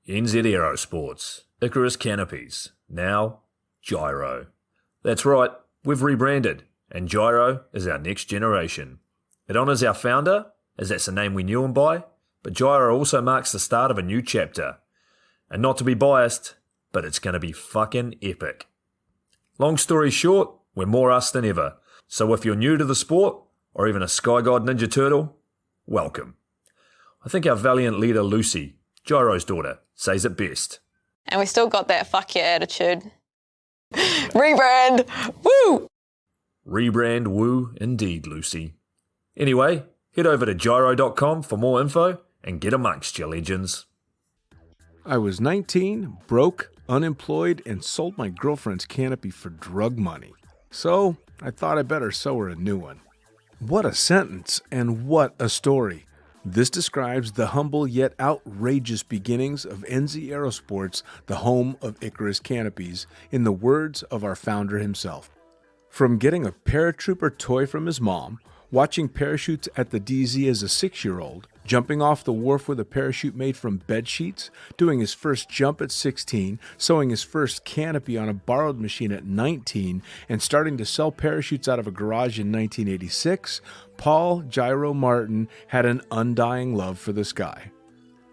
NZ Aerosports, Icarus Canopies, now Gyro. That's right, we've rebranded, and Gyro is our next generation. It honours our founder, as that's the name we knew him by, but Gyro also marks the start of a new chapter. And not to be biased, but it's going to be fucking epic. Long story short, we're more us than ever, so if you're new to the sport, or even a Sky God Ninja Turtle, welcome. I think our valiant leader Lucy, Gyro's daughter, says it best. And we still got that fuck yeah attitude. Rebrand! Woo! Rebrand woo indeed, Lucy. Anyway, head over to gyro.com for more info and get amongst your legends. I was 19, broke, unemployed, and sold my girlfriend's canopy for drug money. So I thought I better sew her a new one. What a sentence, and what a story. This describes the humble yet outrageous beginnings of NZ Aerosports, the home of Icarus Canopies, in the words of our founder himself. From getting a paratrooper toy from his mom, watching parachutes at the DZ as a 6-year-old, jumping off the wharf with a parachute made from bed sheets, doing his first jump at 16, sewing his first canopy on a borrowed machine at 19, and starting to sell parachutes out of a garage in 1986, Paul Gyro Martin had an undying love for the sky.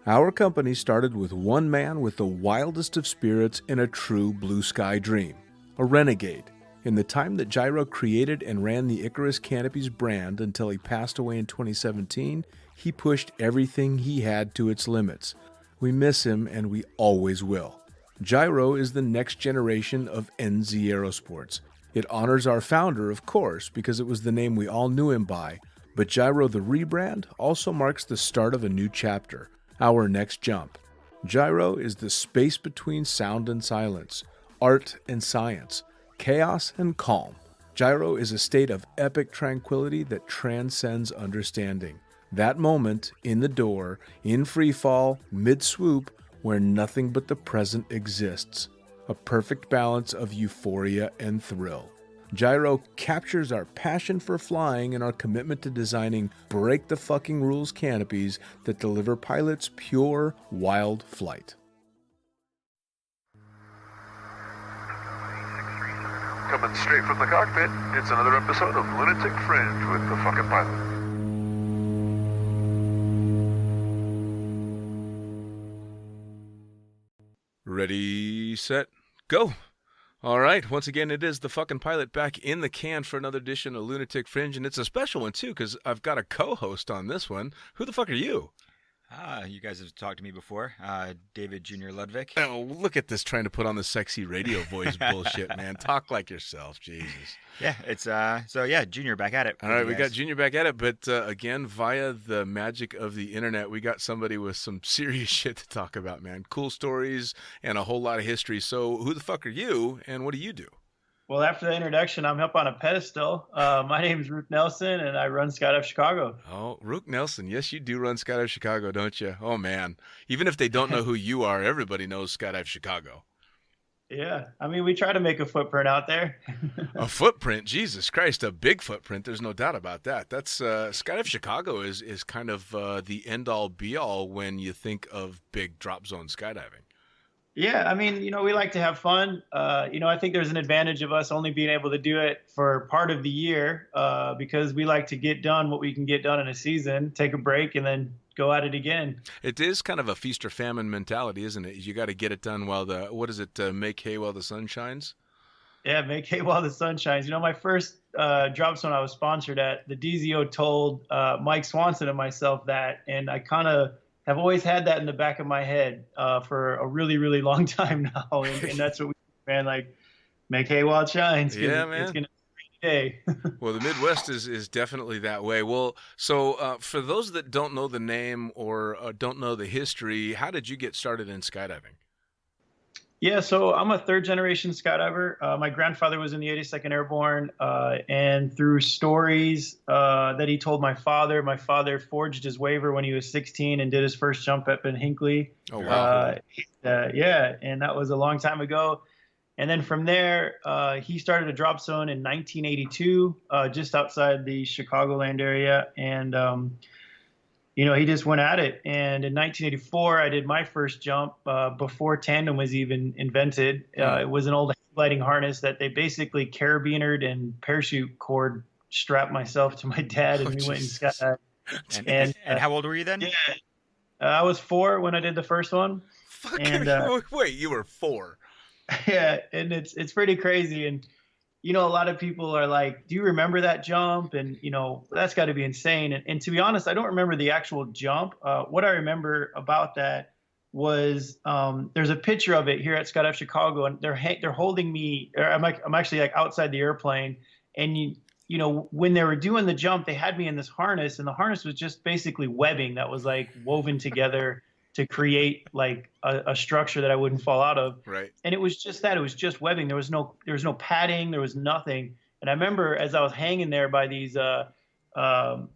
Our company started with one man with the wildest of spirits and a true blue sky dream, a renegade. In the time that Gyro created and ran the Icarus Canopies brand until he passed away in 2017, he pushed everything he had to its limits. We miss him, and we always will. Gyro is the next generation of NZ Aerosports. It honors our founder, of course, because it was the name we all knew him by, but Gyro the rebrand also marks the start of a new chapter, our next jump. Gyro is the space between sound and silence, art and science, chaos and calm. Gyro is a state of epic tranquility that transcends understanding. That moment, in the door, in free fall, mid-swoop, where nothing but the present exists. A perfect balance of euphoria and thrill. Gyro captures our passion for flying and our commitment to designing break-the-fucking-rules canopies that deliver pilots pure, wild flight. Coming straight from the cockpit, it's another episode of Lunatic Fringe with the fucking pilot. Ready, set, go. All right, once again, it is the fucking pilot back in the can for another edition of Lunatic Fringe, and it's a special one, too, because I've got a co-host on this one. Who the fuck are you? You guys have talked to me before. David Jr. Ludwig. Oh, look at this trying to put on the sexy radio voice bullshit, man. Talk like yourself, Jesus. Yeah, it's Junior back at it. All right, we got Junior back at it, but again, via the magic of the internet, we got somebody with some serious shit to talk about, man. Cool stories and a whole lot of history. So who the fuck are you, and what do you do? Well, after the introduction, I'm up on a pedestal. My name is Rook Nelson, and I run Skydive Chicago. Oh, Rook Nelson. Yes, you do run Skydive Chicago, don't you? Oh, man. Even if they don't know who you are, everybody knows Skydive Chicago. Yeah. I mean, we try to make a footprint out there. A footprint? Jesus Christ, a big footprint. There's no doubt about that. That's Skydive Chicago is kind of the end-all, be-all when you think of big drop zone skydiving. Yeah, I mean, we like to have fun. I think there's an advantage of us only being able to do it for part of the year because we like to get done what we can get done in a season, take a break, and then go at it again. It is kind of a feast or famine mentality, isn't it? You got to get it done while make hay while the sun shines? Yeah, make hay while the sun shines. My first drop zone I was sponsored at, the DZO told Mike Swanson and myself that, and I kind of have always had that in the back of my head for a really, really long time now. And that's what we do, man, like make hay while it shines. Yeah, man. It's going to be a rainy day. Well, the Midwest is definitely that way. Well, so for those that don't know the name or don't know the history, how did you get started in skydiving? Yeah, so I'm a third generation skydiver. My grandfather was in the 82nd Airborne, and through stories that he told my father forged his waiver when he was 16 and did his first jump up in Hinckley. Oh, wow. Yeah, and that was a long time ago. And then from there, he started a drop zone in 1982, just outside the Chicagoland area. And he just went at it. And in 1984, I did my first jump before tandem was even invented. It was an old gliding harness that they basically carabinered and parachute cord strapped myself to my dad, and we went and skydived. And how old were you then? Yeah, I was 4 when I did the first one. Wait, you were 4? Yeah, and it's pretty crazy. And a lot of people are like, do you remember that jump? And that's got to be insane. And to be honest, I don't remember the actual jump. What I remember about that was there's a picture of it here at Skydive Chicago, and they're holding me. I'm actually like outside the airplane, and when they were doing the jump, they had me in this harness, and the harness was just basically webbing that was like woven together to create like a structure that I wouldn't fall out of. Right. And it was just that. It was just webbing. There was no padding. There was nothing. And I remember as I was hanging there by these carabiners,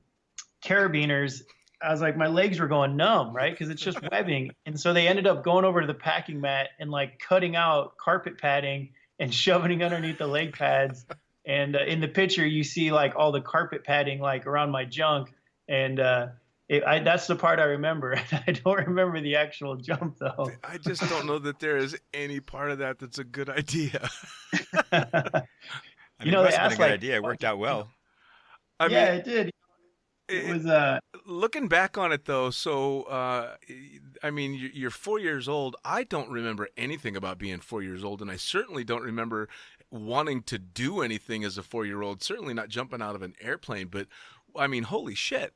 I was like, my legs were going numb, right? Because it's just webbing. And so they ended up going over to the packing mat and like cutting out carpet padding and shoving it underneath the leg pads. And in the picture, you see like all the carpet padding like around my junk. And that's the part I remember. I don't remember the actual jump, though. I just don't know that there is any part of that that's a good idea. I mean, they it must have been asked a good idea. It worked out well. I mean, it did. It was looking back on it, though, so, I mean, you're 4 years old. I don't remember anything about being 4 years old, and I certainly don't remember wanting to do anything as a 4-year-old, certainly not jumping out of an airplane, but, I mean, holy shit.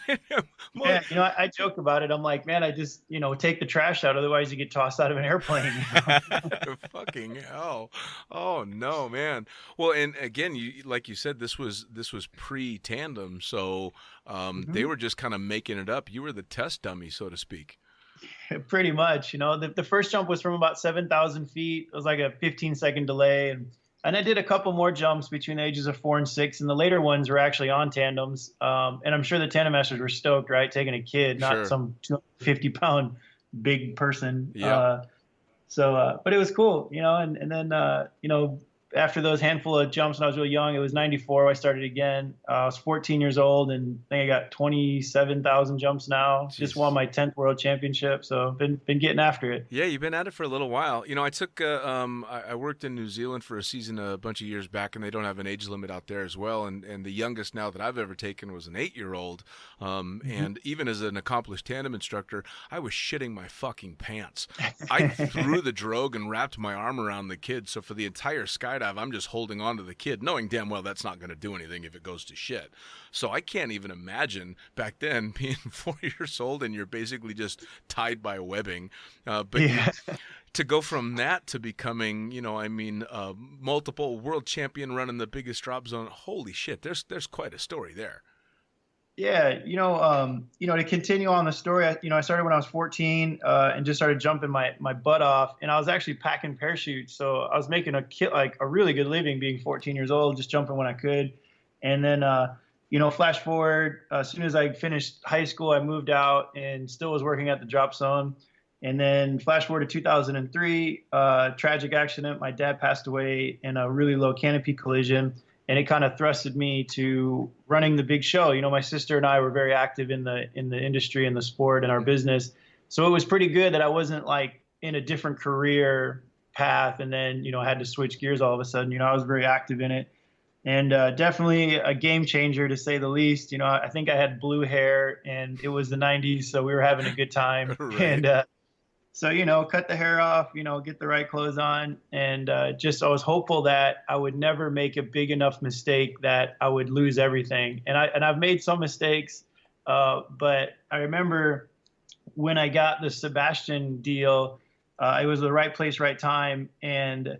Yeah, I joke about it. I'm like, man, I just, take the trash out. Otherwise, you get tossed out of an airplane. Fucking hell! Oh no, man. Well, and again, like you said, this was pre-tandem, so they were just kind of making it up. You were the test dummy, so to speak. Pretty much. The first jump was from about 7,000 feet. It was like a 15-second delay, and I did a couple more jumps between the ages of 4 and 6, and the later ones were actually on tandems. And I'm sure the tandem masters were stoked, right? Taking a kid, not some 250-pound big person. Yeah. But it was cool, and then, after those handful of jumps when I was really young, it was 94. I started again. I was 14 years old, and I think I got 27,000 jumps now. Jeez. Just won my 10th world championship, so been getting after it. Yeah, you've been at it for a little while. I took I worked in New Zealand for a season a bunch of years back, and they don't have an age limit out there as well. And the youngest now that I've ever taken was an 8-year-old. And even as an accomplished tandem instructor, I was shitting my fucking pants. I threw the drogue and wrapped my arm around the kid, so for the entire skydive, I'm just holding on to the kid, knowing damn well that's not going to do anything if it goes to shit. So I can't even imagine back then being 4 years old and you're basically just tied by webbing. To go from that to becoming, multiple world champion running the biggest drop zone, holy shit, there's quite a story there. Yeah, to continue on the story, I started when I was 14 and just started jumping my butt off, and I was actually packing parachutes, so I was making a really good living being 14 years old, just jumping when I could. And then, flash forward, as soon as I finished high school, I moved out and still was working at the drop zone. And then flash forward to 2003, tragic accident. My dad passed away in a really low canopy collision. And it kind of thrusted me to running the big show. My sister and I were very active in the industry and the sport and our business. So it was pretty good that I wasn't like in a different career path and then, had to switch gears all of a sudden. I was very active in it. And definitely a game changer, to say the least. I think I had blue hair, and it was the 90s, so we were having a good time. Right. And so, cut the hair off, get the right clothes on. And I was hopeful that I would never make a big enough mistake that I would lose everything. And I've made some mistakes, but I remember when I got the Sebastian deal, it was the right place, right time. And,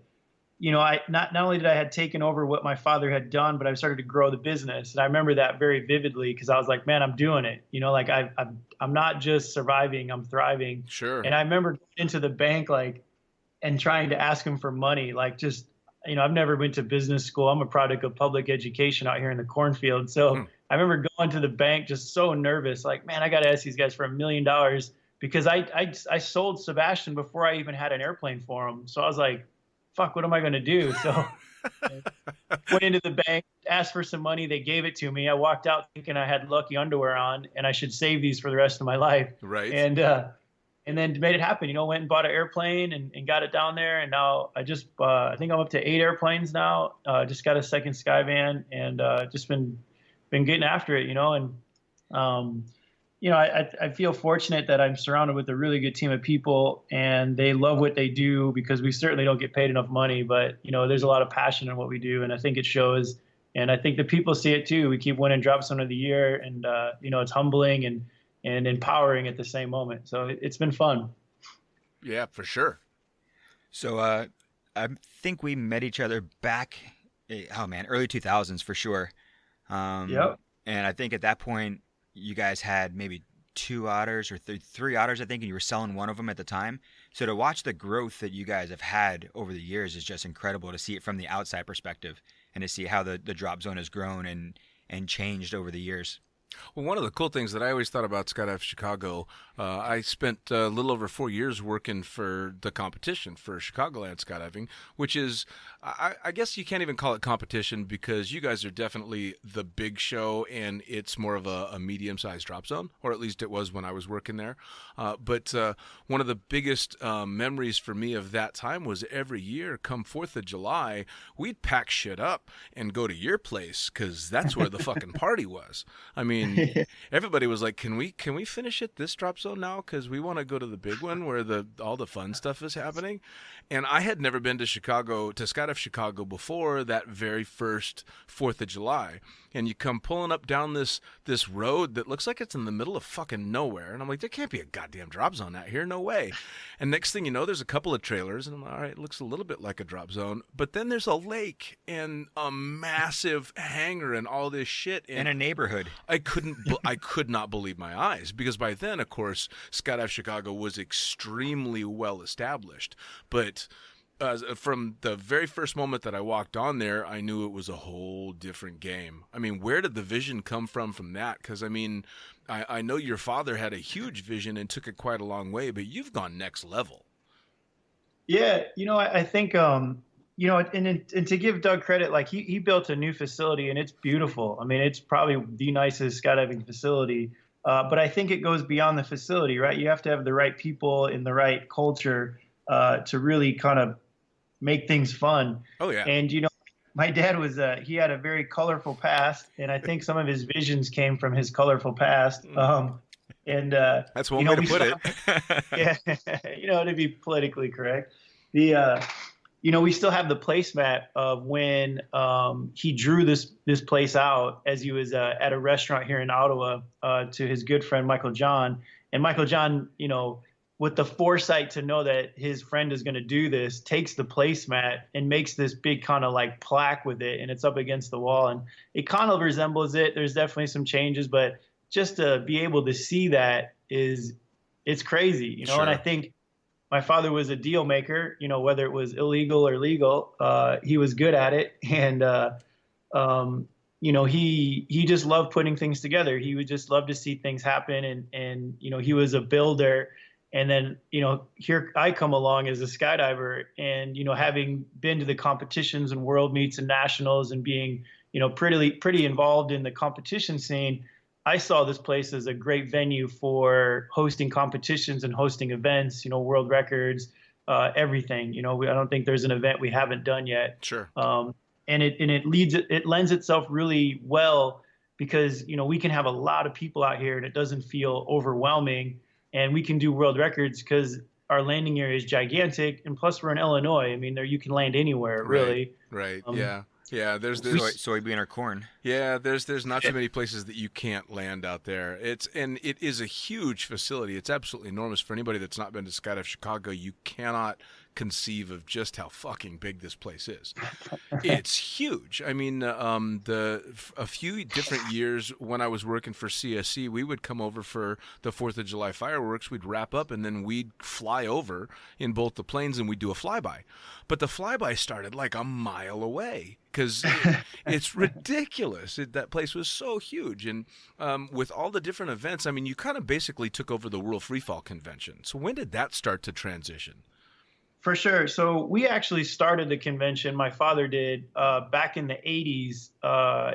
I not only did I had taken over what my father had done, but I started to grow the business. And I remember that very vividly, because I was like, man, I'm doing it. I'm not just surviving, I'm thriving. Sure. And I remember going into the bank like, and trying to ask him for money. Like, just, I've never been to business school. I'm a product of public education out here in the cornfield. So I remember going to the bank just so nervous, like, man, I got to ask these guys for $1 million, because I sold Sebastian before I even had an airplane for him. So I was like, fuck, what am I going to do? So went into the bank, asked for some money. They gave it to me. I walked out thinking I had lucky underwear on and I should save these for the rest of my life. Right. And then made it happen, went and bought an airplane and got it down there. And now I think I'm up to 8 airplanes now. Just got a second Skyvan and just been getting after it, and I feel fortunate that I'm surrounded with a really good team of people, and they love what they do, because we certainly don't get paid enough money, but there's a lot of passion in what we do, and I think it shows. And I think the people see it too. We keep winning Drop Zone of the Year, and it's humbling and empowering at the same moment. So it's been fun. Yeah, for sure. So I think we met each other back, early 2000s for sure. Yep. And I think at that point, you guys had maybe 2 otters or 3 otters, I think, and you were selling one of them at the time. So to watch the growth that you guys have had over the years is just incredible, to see it from the outside perspective and to see how the drop zone has grown and changed over the years. Well, one of the cool things that I always thought about Skydive Chicago, I spent a little over 4 years working for the competition for Chicagoland Skydiving, which is, I guess you can't even call it competition, because you guys are definitely the big show, and it's more of a medium-sized drop zone, or at least it was when I was working there. But one of the biggest memories for me of that time was every year, come 4th of July, we'd pack shit up and go to your place, because that's where the fucking party was. I mean, everybody was like, can we finish at this drop zone now, because we want to go to the big one where all the fun stuff is happening. And I had never been to Skydive Chicago before that very first 4th of July. And you come pulling up down this road that looks like it's in the middle of fucking nowhere, and I'm like, there can't be a goddamn drop zone out here, no way. And next thing you know, there's a couple of trailers, and I'm like, all right, it looks a little bit like a drop zone, but then there's a lake and a massive hangar and all this shit in a neighborhood. I could not believe my eyes, because by then, of course, Skydive Chicago was extremely well established. But from the very first moment that I walked on there, I knew it was a whole different game. I mean, where did the vision come from that? Because, I mean, I know your father had a huge vision and took it quite a long way, but you've gone next level. Yeah, I think, and to give Doug credit, like he built a new facility, and it's beautiful. I mean, it's probably the nicest skydiving facility. But I think it goes beyond the facility, right? You have to have the right people in the right culture to really kind of make things fun. Oh, yeah. And, my dad he had a very colorful past, and I think some of his visions came from his colorful past. And that's one way to put it. Yeah, to be politically correct. We still have the placemat of when he drew this place out as he was at a restaurant here in Ottawa to his good friend Michael John. And Michael John, with the foresight to know that his friend is going to do this, takes the placemat and makes this big kind of like plaque with it, and it's up against the wall, and it kind of resembles it. There's definitely some changes, but just to be able to see that it's crazy, Sure. And I think my father was a deal maker, whether it was illegal or legal, he was good at it. And, he just loved putting things together. He would just love to see things happen. And he was a builder. And then, here I come along as a skydiver, and, having been to the competitions and world meets and nationals, and being, pretty involved in the competition scene, I saw this place as a great venue for hosting competitions and hosting events, world records, everything. I don't think there's an event we haven't done yet. Sure. And it lends itself really well, because, we can have a lot of people out here and it doesn't feel overwhelming, and we can do world records because our landing area is gigantic, and plus we're in Illinois. I mean, you can land anywhere, really. Right. Yeah. Yeah, there's soybean or corn. Yeah, there's not too many places that you can't land out there. It is a huge facility. It's absolutely enormous. For anybody that's not been to Skydive Chicago, you cannot conceive of just how fucking big this place is. It's huge. I mean, a few different years when I was working for CSC, we would come over for the 4th of July fireworks. We'd wrap up, and then we'd fly over in both the planes, and we'd do a flyby. But the flyby started like a mile away because it's ridiculous. That place was so huge. And with all the different events, I mean, you kind of basically took over the World Freefall Convention. So when did that start to transition? For sure. So we actually started the convention, my father did, back in the 80s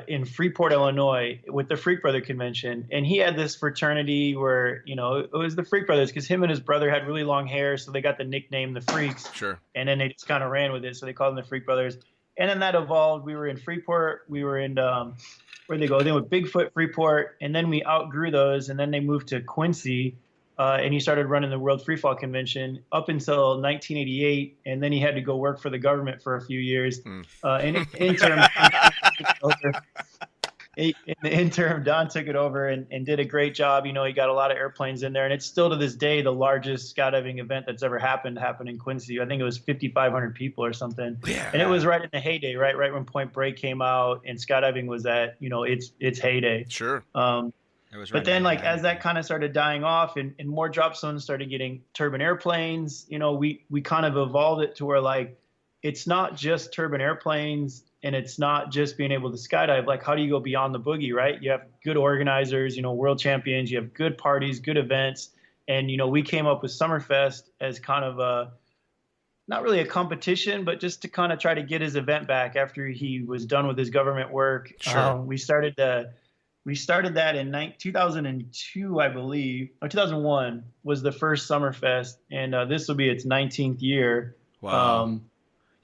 in Freeport, Illinois, with the Freak Brother Convention. And he had this fraternity where, you know, it was the Freak Brothers because him and his brother had really long hair. So they got the nickname the Freaks. Sure. And then they just kind of ran with it. So they called them the Freak Brothers. And then that evolved. We were in Freeport. We were in, where'd they go? They went Bigfoot, Freeport. And then we outgrew those. And then they moved to Quincy. And he started running the World Freefall Convention up until 1988, and then he had to go work for the government for a few years. In the interim, Don took it over and did a great job. You know, he got a lot of airplanes in there, and it's still to this day the largest skydiving event that's ever happened in Quincy. I think it was 5,500 people or something. Yeah. And it was right in the heyday, right when Point Break came out, and skydiving was at, you know, its heyday. Sure. But then, like, as that kind of started dying off and more drop zones started getting turbine airplanes, you know, we kind of evolved it to where, like, it's not just turbine airplanes and it's not just being able to skydive. Like, how do you go beyond the boogie, right? You have good organizers, you know, world champions, you have good parties, good events. And, you know, we came up with Summerfest as kind of not really a competition, but just to kind of try to get his event back after he was done with his government work. Sure. We started that in 2002, I believe, or 2001 was the first Summerfest, and this will be its 19th year. Wow.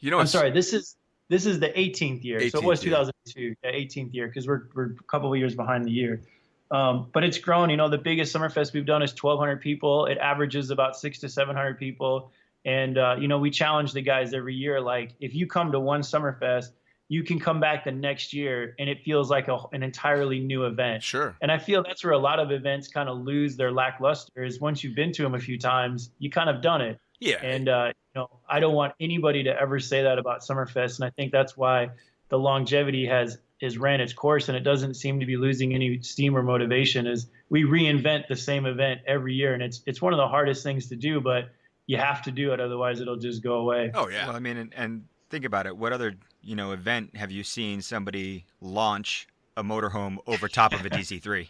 You know, I'm sorry, this is the 18th year. So it was 2002, the 18th year, because we're a couple of years behind the year. But it's grown. You know, the biggest Summerfest we've done is 1,200 people. It averages about 600 to 700 people, and you know, we challenge the guys every year. Like, if you come to one Summerfest, you can come back the next year and it feels like an entirely new event. Sure. And I feel that's where a lot of events kind of lose their lackluster is once you've been to them a few times, you kind of done it. Yeah. And, you know, I don't want anybody to ever say that about Summerfest. And I think that's why the longevity has ran its course and it doesn't seem to be losing any steam or motivation is we reinvent the same event every year. And it's one of the hardest things to do, but you have to do it. Otherwise it'll just go away. Oh yeah. Well, I mean, and think about it. What other, you know, event have you seen somebody launch a motorhome over top of a DC-3?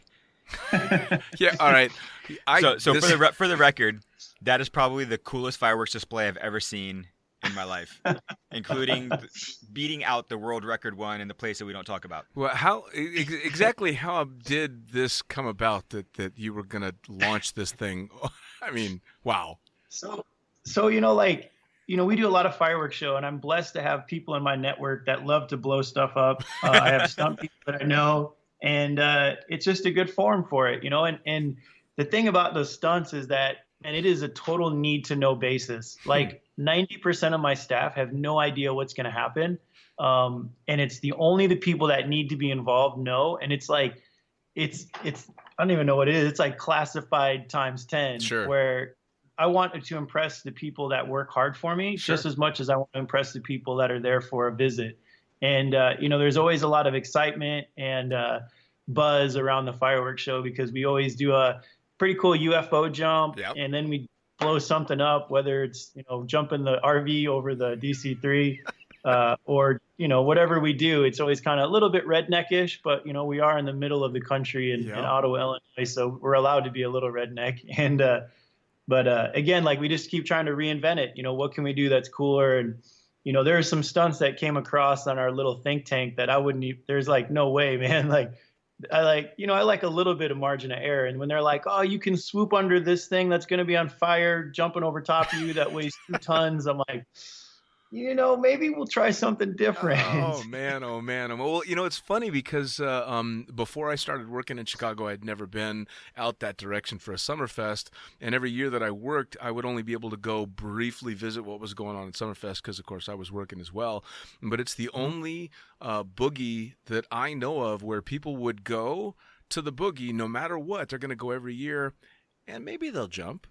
Yeah. All right. For the record, that is probably the coolest fireworks display I've ever seen in my life, including beating out the world record one in the place that we don't talk about. Well, exactly how did this come about that you were going to launch this thing? I mean, wow. So you know, like, you know, we do a lot of fireworks show, and I'm blessed to have people in my network that love to blow stuff up. I have stunt people that I know, and it's just a good forum for it, you know. And the thing about those stunts is that, and it is a total need to know basis. Like 90% of my staff have no idea what's going to happen, and it's only the people that need to be involved know. And it's like, it's I don't even know what it is. It's like classified times 10. Sure. Where I want to impress the people that work hard for me just as much as I want to impress the people that are there for a visit. And, you know, there's always a lot of excitement and buzz around the fireworks show because we always do a pretty cool UFO jump. Yep. And then we blow something up, whether it's, you know, jumping the RV over the DC-3 or, you know, whatever we do. It's always kind of a little bit redneckish, but, you know, we are in the middle of the country in Ottawa, Illinois, so we're allowed to be a little redneck. And, But again, like we just keep trying to reinvent it. You know, what can we do that's cooler? And, you know, there are some stunts that came across on our little think tank that I wouldn't there's like, no way, man. Like, I like a little bit of margin of error. And when they're like, oh, you can swoop under this thing that's going to be on fire, jumping over top of you that weighs 2 tons. I'm like, you know, maybe we'll try something different. Oh man. Well, you know, it's funny because before I started working in Chicago, I'd never been out that direction for a Summerfest. And every year that I worked, I would only be able to go briefly visit what was going on at Summerfest because, of course, I was working as well. But it's the only boogie that I know of where people would go to the boogie no matter what. They're going to go every year, and maybe they'll jump.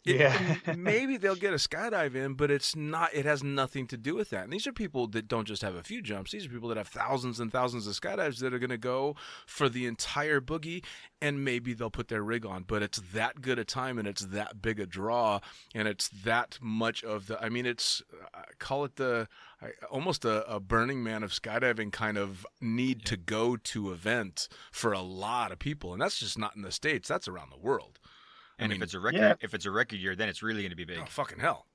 Yeah. Maybe they'll get a skydive in, but it's not. It has nothing to do with that. And these are people that don't just have a few jumps. These are people that have thousands and thousands of skydives that are going to go for the entire boogie, and maybe they'll put their rig on. But it's that good a time, and it's that big a draw, and it's that much of the. I mean, it's call it almost a Burning Man of skydiving kind of need to go to event for a lot of people, and that's just not in the States. That's around the world. And I mean, if it's a record year, then it's really going to be big. oh, fucking hell.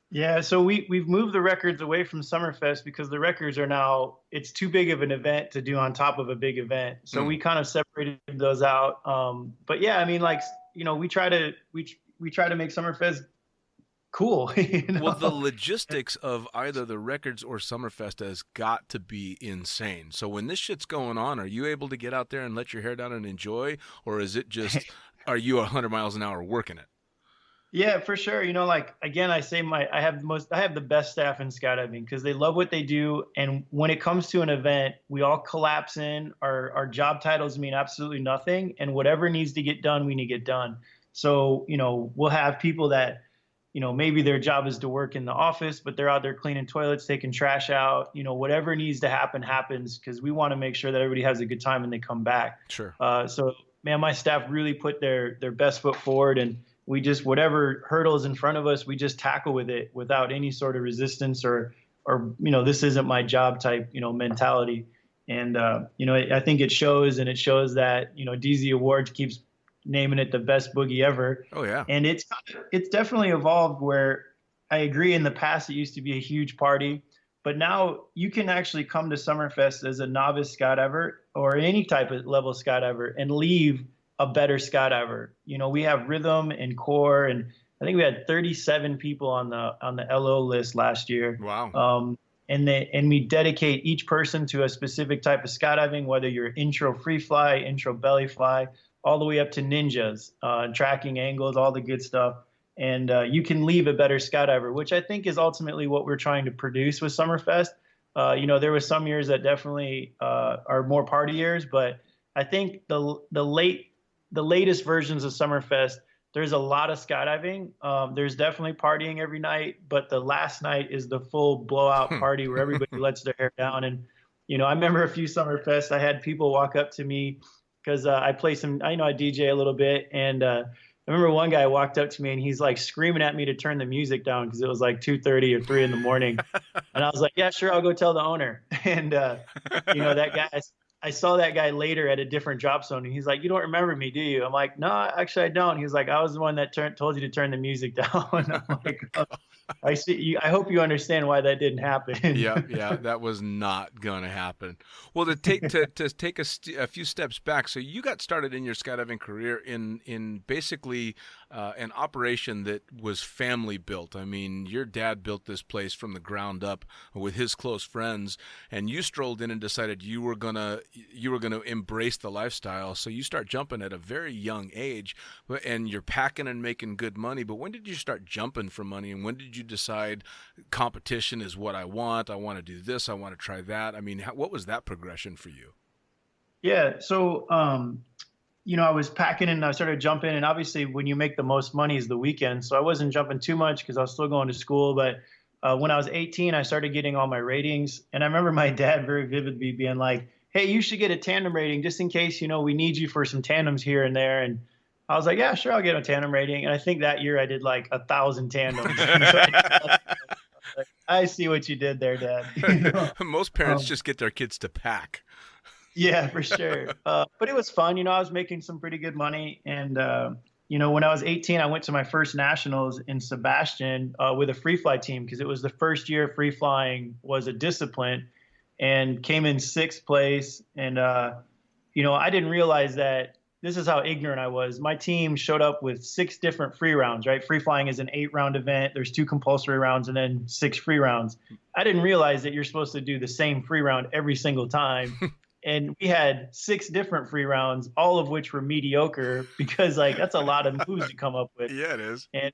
Yeah, so we've moved the records away from Summerfest because the records are now, it's too big of an event to do on top of a big event. So we kind of separated those out. But yeah, I mean, like, you know, we try to make Summerfest cool. You know? Well, the logistics of either the records or Summerfest has got to be insane. So when this shit's going on, are you able to get out there and let your hair down and enjoy, or is it just, are you 100 miles an hour working it? Yeah, for sure. You know, like, again, I say I have the best staff in skydiving because they love what they do. And when it comes to an event, we all collapse in. Our job titles mean absolutely nothing. And whatever needs to get done, we need to get done. So, you know, we'll have people that, you know, maybe their job is to work in the office, but they're out there cleaning toilets, taking trash out. You know, whatever needs to happen happens because we want to make sure that everybody has a good time when they come back. Sure. So, man, my staff really put their best foot forward, and we just, whatever hurdles in front of us, we just tackle with it without any sort of resistance or you know, this isn't my job type, you know, mentality. And you know, I think it shows that, you know, DZ Awards keeps naming it the best boogie ever. Oh yeah. And it's definitely evolved where I agree in the past it used to be a huge party, but now you can actually come to Summerfest as a novice skydiver or any type of level skydiver and leave a better skydiver. You know, we have rhythm and core, and I think we had 37 people on the LO list last year. Wow. And we dedicate each person to a specific type of skydiving, whether you're intro free fly, intro belly fly, all the way up to ninjas, tracking angles, all the good stuff. And you can leave a better skydiver, which I think is ultimately what we're trying to produce with Summerfest. You know, there were some years that definitely are more party years, but I think the latest versions of Summerfest, there's a lot of skydiving. There's definitely partying every night, but the last night is the full blowout party where everybody lets their hair down. And, you know, I remember a few Summerfests, I had people walk up to me because I DJ a little bit. And I remember one guy walked up to me and he's like screaming at me to turn the music down because it was like 2:30 or 3 in the morning. And I was like, yeah, sure, I'll go tell the owner. And, you know, that guy, I saw that guy later at a different drop zone, and he's like, you don't remember me, do you? I'm like, no, actually I don't. He's like, I was the one that told you to turn the music down. I'm like, oh, I see you. I hope you understand why that didn't happen. Yeah, that was not going to happen. Well, to take a few steps back, so you got started in your skydiving career in basically an operation that was family built. I mean, your dad built this place from the ground up with his close friends, and you strolled in and decided you were gonna embrace the lifestyle. So you start jumping at a very young age, and you're packing and making good money. But when did you start jumping for money, and when did you decide competition is what I want to do this, I want to try that? I mean, what was that progression for you? Yeah, so you know, I was packing and I started jumping, and obviously when you make the most money is the weekend, so I wasn't jumping too much because I was still going to school. But when I was 18, I started getting all my ratings, and I remember my dad very vividly being like, hey, you should get a tandem rating just in case, you know, we need you for some tandems here and there. And I was like, yeah, sure, I'll get a tandem rating. And I think that year I did like 1,000 tandems. I see what you did there, Dad. You know? Most parents just get their kids to pack. Yeah, for sure. But it was fun. You know, I was making some pretty good money. And, you know, when I was 18, I went to my first nationals in Sebastian with a free fly team because it was the first year free flying was a discipline, and came in 6th place. And, you know, I didn't realize that this is how ignorant I was. My team showed up with 6 different free rounds, right? Free flying is an 8-round event. There's 2 compulsory rounds and then 6 free rounds. I didn't realize that you're supposed to do the same free round every single time. And we had 6 different free rounds, all of which were mediocre because, like, that's a lot of moves to come up with. Yeah, it is. And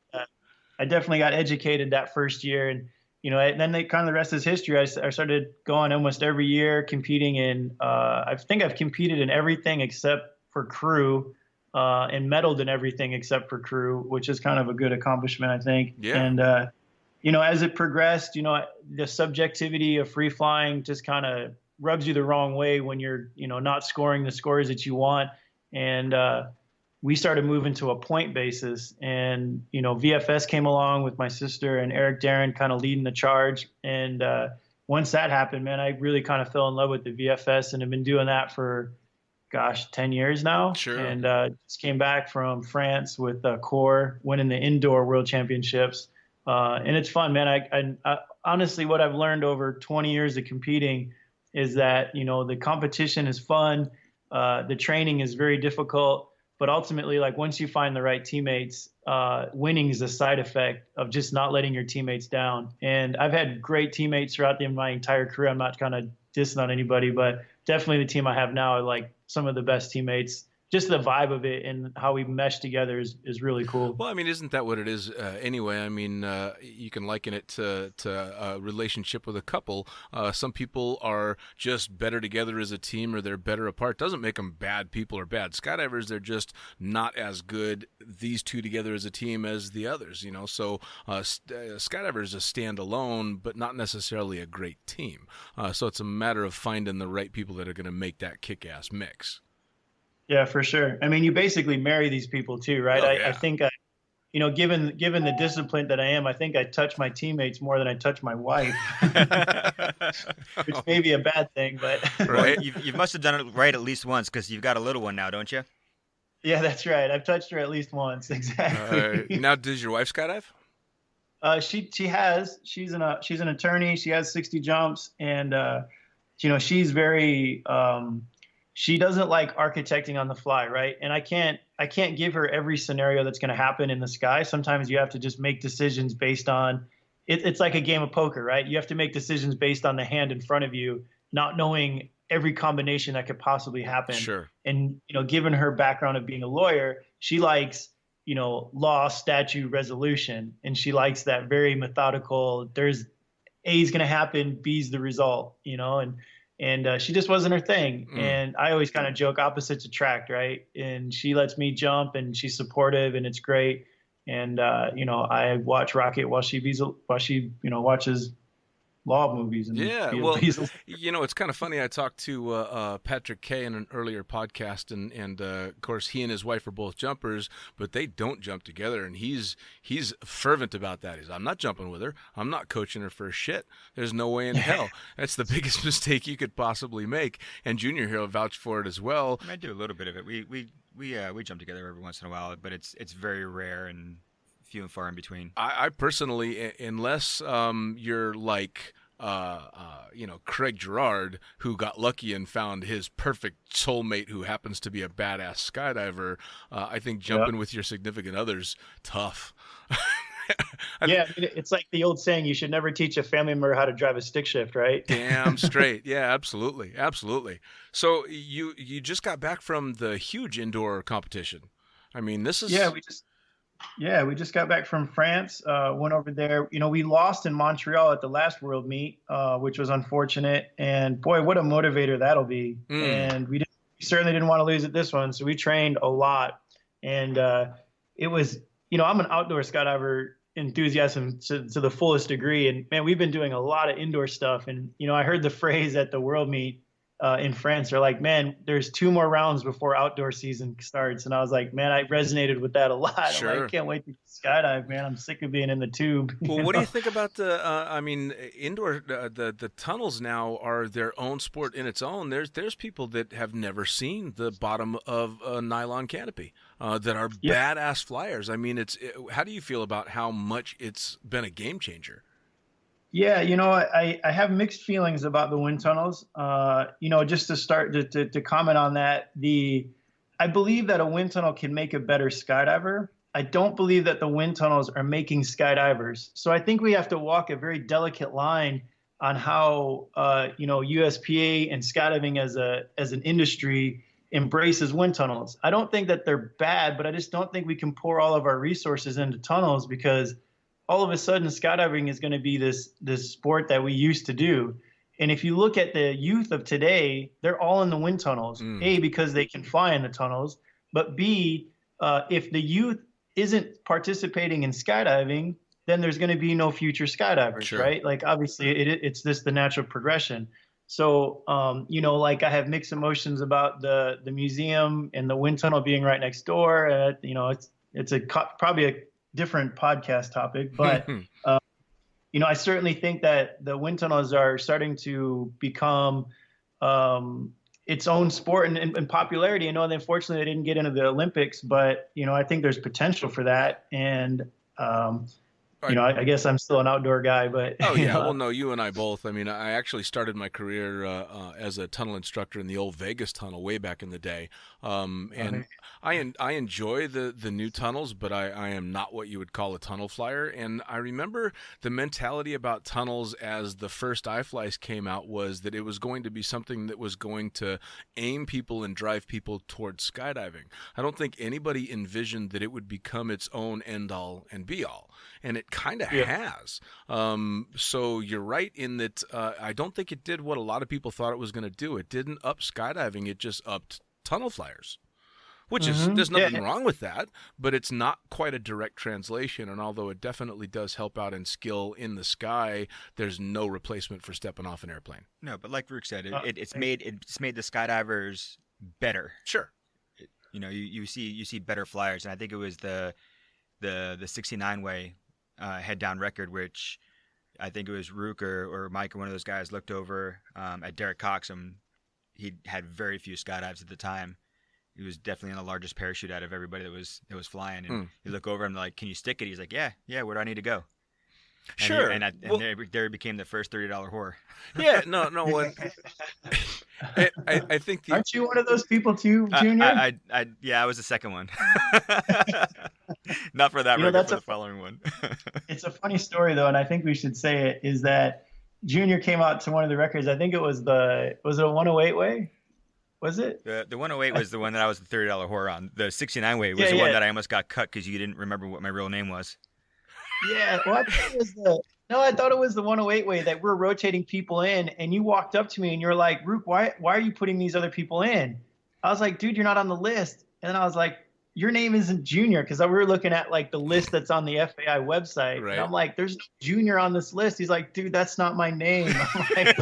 I definitely got educated that first year. And, you know, and then kind of the rest is history. I started going almost every year, competing in, I think I've competed in everything except for crew. and medaled in everything except for crew, which is kind of a good accomplishment, I think. Yeah. And, as it progressed, the subjectivity of free flying just kind of rubs you the wrong way when you're, not scoring the scores that you want. And we started moving to a point basis. And, VFS came along with my sister and Eric Darren kind of leading the charge. And once that happened, man, I really kind of fell in love with the VFS and have been doing that for, 10 years now. Sure. And just came back from France with Core, winning the indoor world championships. And it's fun, man. I honestly, what I've learned over 20 years of competing is that, the competition is fun. The training is very difficult, but ultimately, like once you find the right teammates, winning is a side effect of just not letting your teammates down. And I've had great teammates throughout my entire career. I'm not kind of dissing on anybody, but definitely the team I have now are like some of the best teammates. Just the vibe of it and how we mesh together is really cool. Well, I mean, isn't that what it is anyway? I mean, you can liken it to a relationship with a couple. Some people are just better together as a team, or they're better apart. Doesn't make them bad people or bad skydivers. They're just not as good, these two together as a team, as the others. So skydivers just stand alone, but not necessarily a great team. So it's a matter of finding the right people that are going to make that kick-ass mix. Yeah, for sure. I mean, you basically marry these people too, right? Oh, yeah. I think given the discipline that I am, I think I touch my teammates more than I touch my wife, which may be a bad thing, but Right. You must have done it right at least once, because you've got a little one now, don't you? Yeah, that's right. I've touched her at least once. Exactly. Now, does your wife skydive? She has. She's an attorney. She has 60 jumps, and she's very. She doesn't like architecting on the fly, right? And I can't give her every scenario that's going to happen in the sky. Sometimes you have to just make decisions based on it's like a game of poker, right? You have to make decisions based on the hand in front of you, not knowing every combination that could possibly happen. Sure. And given her background of being a lawyer, she likes law, statute, resolution, and she likes that very methodical. There's A's going to happen, B's the result, and she just wasn't her thing. And I always kind of joke opposites attract, right? And she lets me jump, and she's supportive, and it's great. And I watch Rocket while she watches law movies. And Yeah, well, it's kind of funny. I talked to Patrick Kay in an earlier podcast, and of course he and his wife are both jumpers, but they don't jump together. And he's fervent about that. I'm not jumping with her. I'm not coaching her for shit. There's no way in hell. That's the biggest mistake you could possibly make. And Junior here will vouch for it as well. I do a little bit of it. We jump together every once in a while, but it's very rare and few and far in between. I personally, unless you're like Craig Girard, who got lucky and found his perfect soulmate who happens to be a badass skydiver, I think jumping with your significant other's tough. It's like the old saying, you should never teach a family member how to drive a stick shift, right? Damn straight. Yeah, absolutely. So you just got back from the huge indoor competition. I mean, this is... we just got back from France, went over there. We lost in Montreal at the last World Meet, which was unfortunate. And boy, what a motivator that'll be. And we certainly didn't want to lose at this one. So we trained a lot. And it was, I'm an outdoor skydiver enthusiasm to the fullest degree. And man, we've been doing a lot of indoor stuff. And, I heard the phrase at the World Meet in France, they're like, man, there's 2 more rounds before outdoor season starts. And I was like, man, I resonated with that a lot. Sure. I'm like, I can't wait to skydive, man. I'm sick of being in the tube. Well, what do you think about the, indoor, the tunnels now are their own sport in its own. There's people that have never seen the bottom of a nylon canopy that are badass flyers. I mean, how do you feel about how much it's been a game changer? Yeah, I have mixed feelings about the wind tunnels. Just to start to comment on that, I believe that a wind tunnel can make a better skydiver. I don't believe that the wind tunnels are making skydivers. So I think we have to walk a very delicate line on how USPA and skydiving as an industry embraces wind tunnels. I don't think that they're bad, but I just don't think we can pour all of our resources into tunnels, because all of a sudden skydiving is going to be this sport that we used to do. And if you look at the youth of today, they're all in the wind tunnels, because they can fly in the tunnels, But B, if the youth isn't participating in skydiving, then there's going to be no future skydivers, Sure. right? Like obviously it's just the natural progression. So, like I have mixed emotions about the museum and the wind tunnel being right next door. It's probably a different podcast topic, but I certainly think that the wind tunnels are starting to become its own sport and popularity. And unfortunately, they didn't get into the Olympics, but I think there's potential for that. And I guess I'm still an outdoor guy, but Oh yeah, well no, you and I both. I mean, I actually started my career as a tunnel instructor in the old Vegas tunnel way back in the day, and I enjoy the new tunnels, but I am not what you would call a tunnel flyer. And I remember the mentality about tunnels as the first iFlies came out was that it was going to be something that was going to aim people and drive people towards skydiving. I don't think anybody envisioned that it would become its own end all and be all, and it kind of has. So you're right in that I don't think it did what a lot of people thought it was going to do. It didn't up skydiving, it just upped tunnel flyers, which is, there's nothing wrong with that, but it's not quite a direct translation. And although it definitely does help out in skill in the sky, there's no replacement for stepping off an airplane. No, but like Rook said, it's made the skydivers better. Sure. You see better flyers, and I think it was the 69 way head down record, which I think it was Rook or Mike or one of those guys looked over at Derek Cox, and he had very few skydives at the time. He was definitely in the largest parachute out of everybody that was flying. And you look over him like, "Can you stick it?" He's like, "Yeah. Where do I need to go?" And Sure. There he became the first $30 whore. Yeah, no. I think aren't you one of those people too, Junior? I was the second one. Not for that record, for the following one. It's a funny story though, and I think we should say it, is that Junior came out to one of the records. I think it was a 108 way. Was it? The 108 was the one that I was the $30 whore on. The 69 way was the one that I almost got cut because you didn't remember what my real name was. Yeah, well, I thought it was the 108 way that we're rotating people in, and you walked up to me and you're like, Rook, why are you putting these other people in? I was like, dude, you're not on the list. And then I was like, your name isn't Junior, because we were looking at like the list that's on the FAI website. Right. And I'm like, there's no Junior on this list. He's like, dude, that's not my name. I'm like,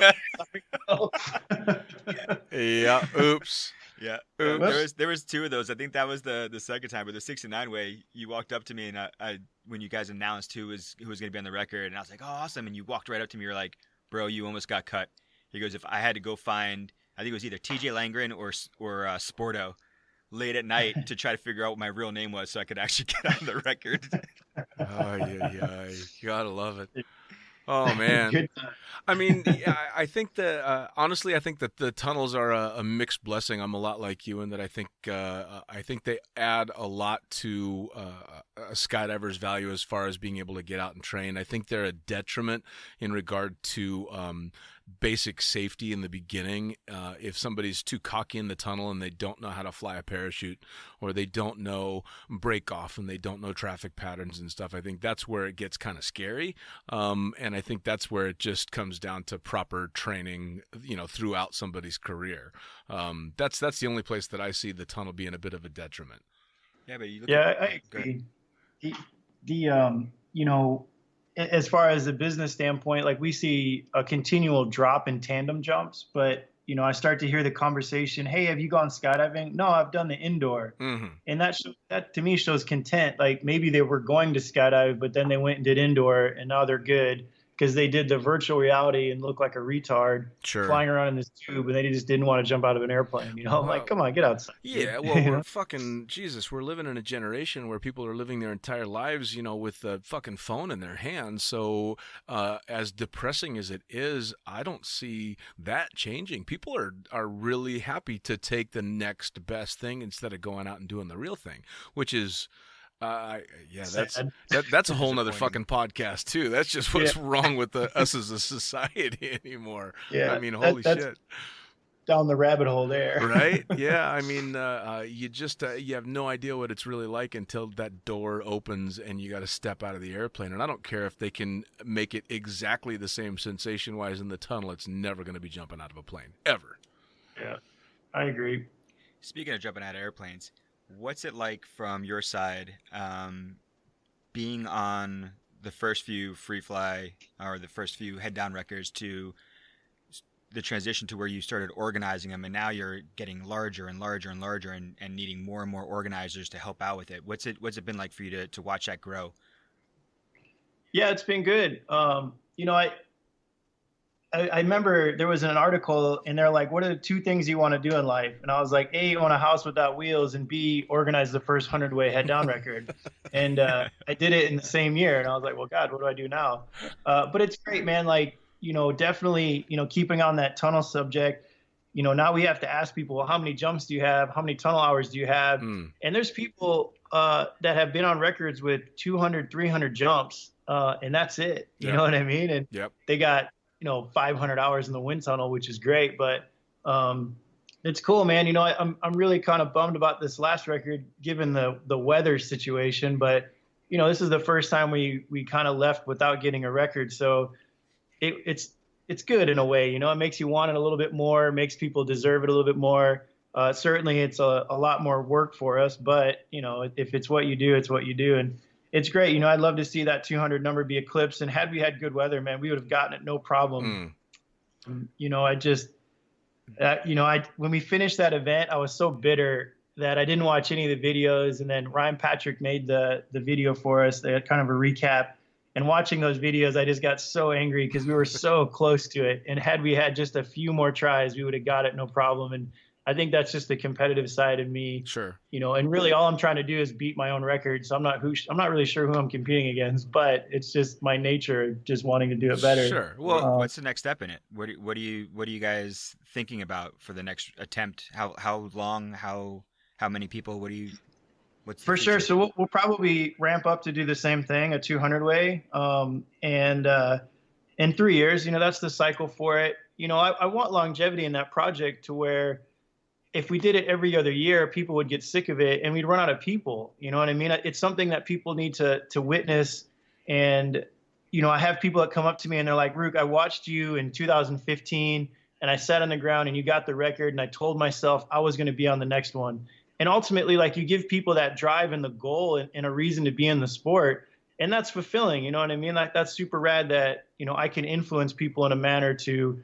yeah, oops. Yeah, there was two of those. I think that was the second time, but the 69 way, you walked up to me and I when you guys announced who was going to be on the record, and I was like, oh, awesome. And you walked right up to me. You're like, bro, you almost got cut. He goes, if I had to go find, I think it was either TJ Langren or Sporto late at night to try to figure out what my real name was so I could actually get on the record. You gotta love it. Oh man. I mean, I think that honestly, I think that the tunnels are a mixed blessing. I'm a lot like you in that I think they add a lot to a skydiver's value as far as being able to get out and train. I think they're a detriment in regard to basic safety in the beginning. If somebody's too cocky in the tunnel and they don't know how to fly a parachute, or they don't know break off and they don't know traffic patterns and stuff, I think that's where it gets kind of scary. And I think that's where it just comes down to proper training, throughout somebody's career. That's the only place that I see the tunnel being a bit of a detriment. Yeah, but you look I agree. As far as the business standpoint, like we see a continual drop in tandem jumps, but I start to hear the conversation, hey, have you gone skydiving? No, I've done the indoor. Mm-hmm. And that to me shows content. Like maybe they were going to skydive, but then they went and did indoor, and now they're good because they did the virtual reality and look like a retard flying around in this tube, and they just didn't want to jump out of an airplane. I'm like, come on, get outside. Yeah, well, we're fucking Jesus. We're living in a generation where people are living their entire lives, with a fucking phone in their hands. So, as depressing as it is, I don't see that changing. People are really happy to take the next best thing instead of going out and doing the real thing, which is. That's a whole nother fucking podcast too. That's just what's wrong with us as a society anymore. Yeah, I mean, holy shit. Down the rabbit hole there. Right? Yeah. I mean, you have no idea what it's really like until that door opens and you got to step out of the airplane. And I don't care if they can make it exactly the same sensation-wise in the tunnel. It's never going to be jumping out of a plane ever. Yeah, I agree. Speaking of jumping out of airplanes, What's it like from your side, being on the first few free fly or the first few head down records to the transition to where you started organizing them, and now you're getting larger and larger and larger, and needing more and more organizers to help out with it? What's it been like for you to watch that grow? Yeah, it's been good. I remember there was an article and they're like, what are the two things you want to do in life? And I was like, A, own a house without wheels, and B, organize the first 100-way head down record. And I did it in the same year. And I was like, well, God, what do I do now? But it's great, man. Like, definitely, keeping on that tunnel subject, now we have to ask people, well, how many jumps do you have? How many tunnel hours do you have? And there's people that have been on records with 200, 300 jumps, and that's it. You know what I mean? And they got 500 hours in the wind tunnel, which is great, but it's cool, man. I'm really kind of bummed about this last record given the weather situation, but this is the first time we kind of left without getting a record. So it's good in a way, it makes you want it a little bit more, makes people deserve it a little bit more. Certainly it's a lot more work for us, but if it's what you do, it's what you do. And it's great. I'd love to see that 200 number be eclipsed. And had we had good weather, man, we would have gotten it no problem. When we finished that event, I was so bitter that I didn't watch any of the videos. And then Ryan Patrick made the video for us. They had kind of a recap. And watching those videos, I just got so angry because we were so close to it. And had we had just a few more tries, we would have got it no problem. And I think that's just the competitive side of me. Sure. And really all I'm trying to do is beat my own record. So I'm not really sure who I'm competing against, but it's just my nature just wanting to do it better. Sure. Well, what's the next step in it? What are you guys thinking about for the next attempt? How long? How many people? What's for sure? So we'll probably ramp up to do the same thing, a 200-way, and in 3 years, that's the cycle for it. I want longevity in that project to where if we did it every other year, people would get sick of it and we'd run out of people. You know what I mean? It's something that people need to witness. And, I have people that come up to me and they're like, Rook, I watched you in 2015 and I sat on the ground and you got the record. And I told myself I was going to be on the next one. And ultimately, like, you give people that drive and the goal and a reason to be in the sport. And that's fulfilling. You know what I mean? Like, that's super rad that, I can influence people in a manner to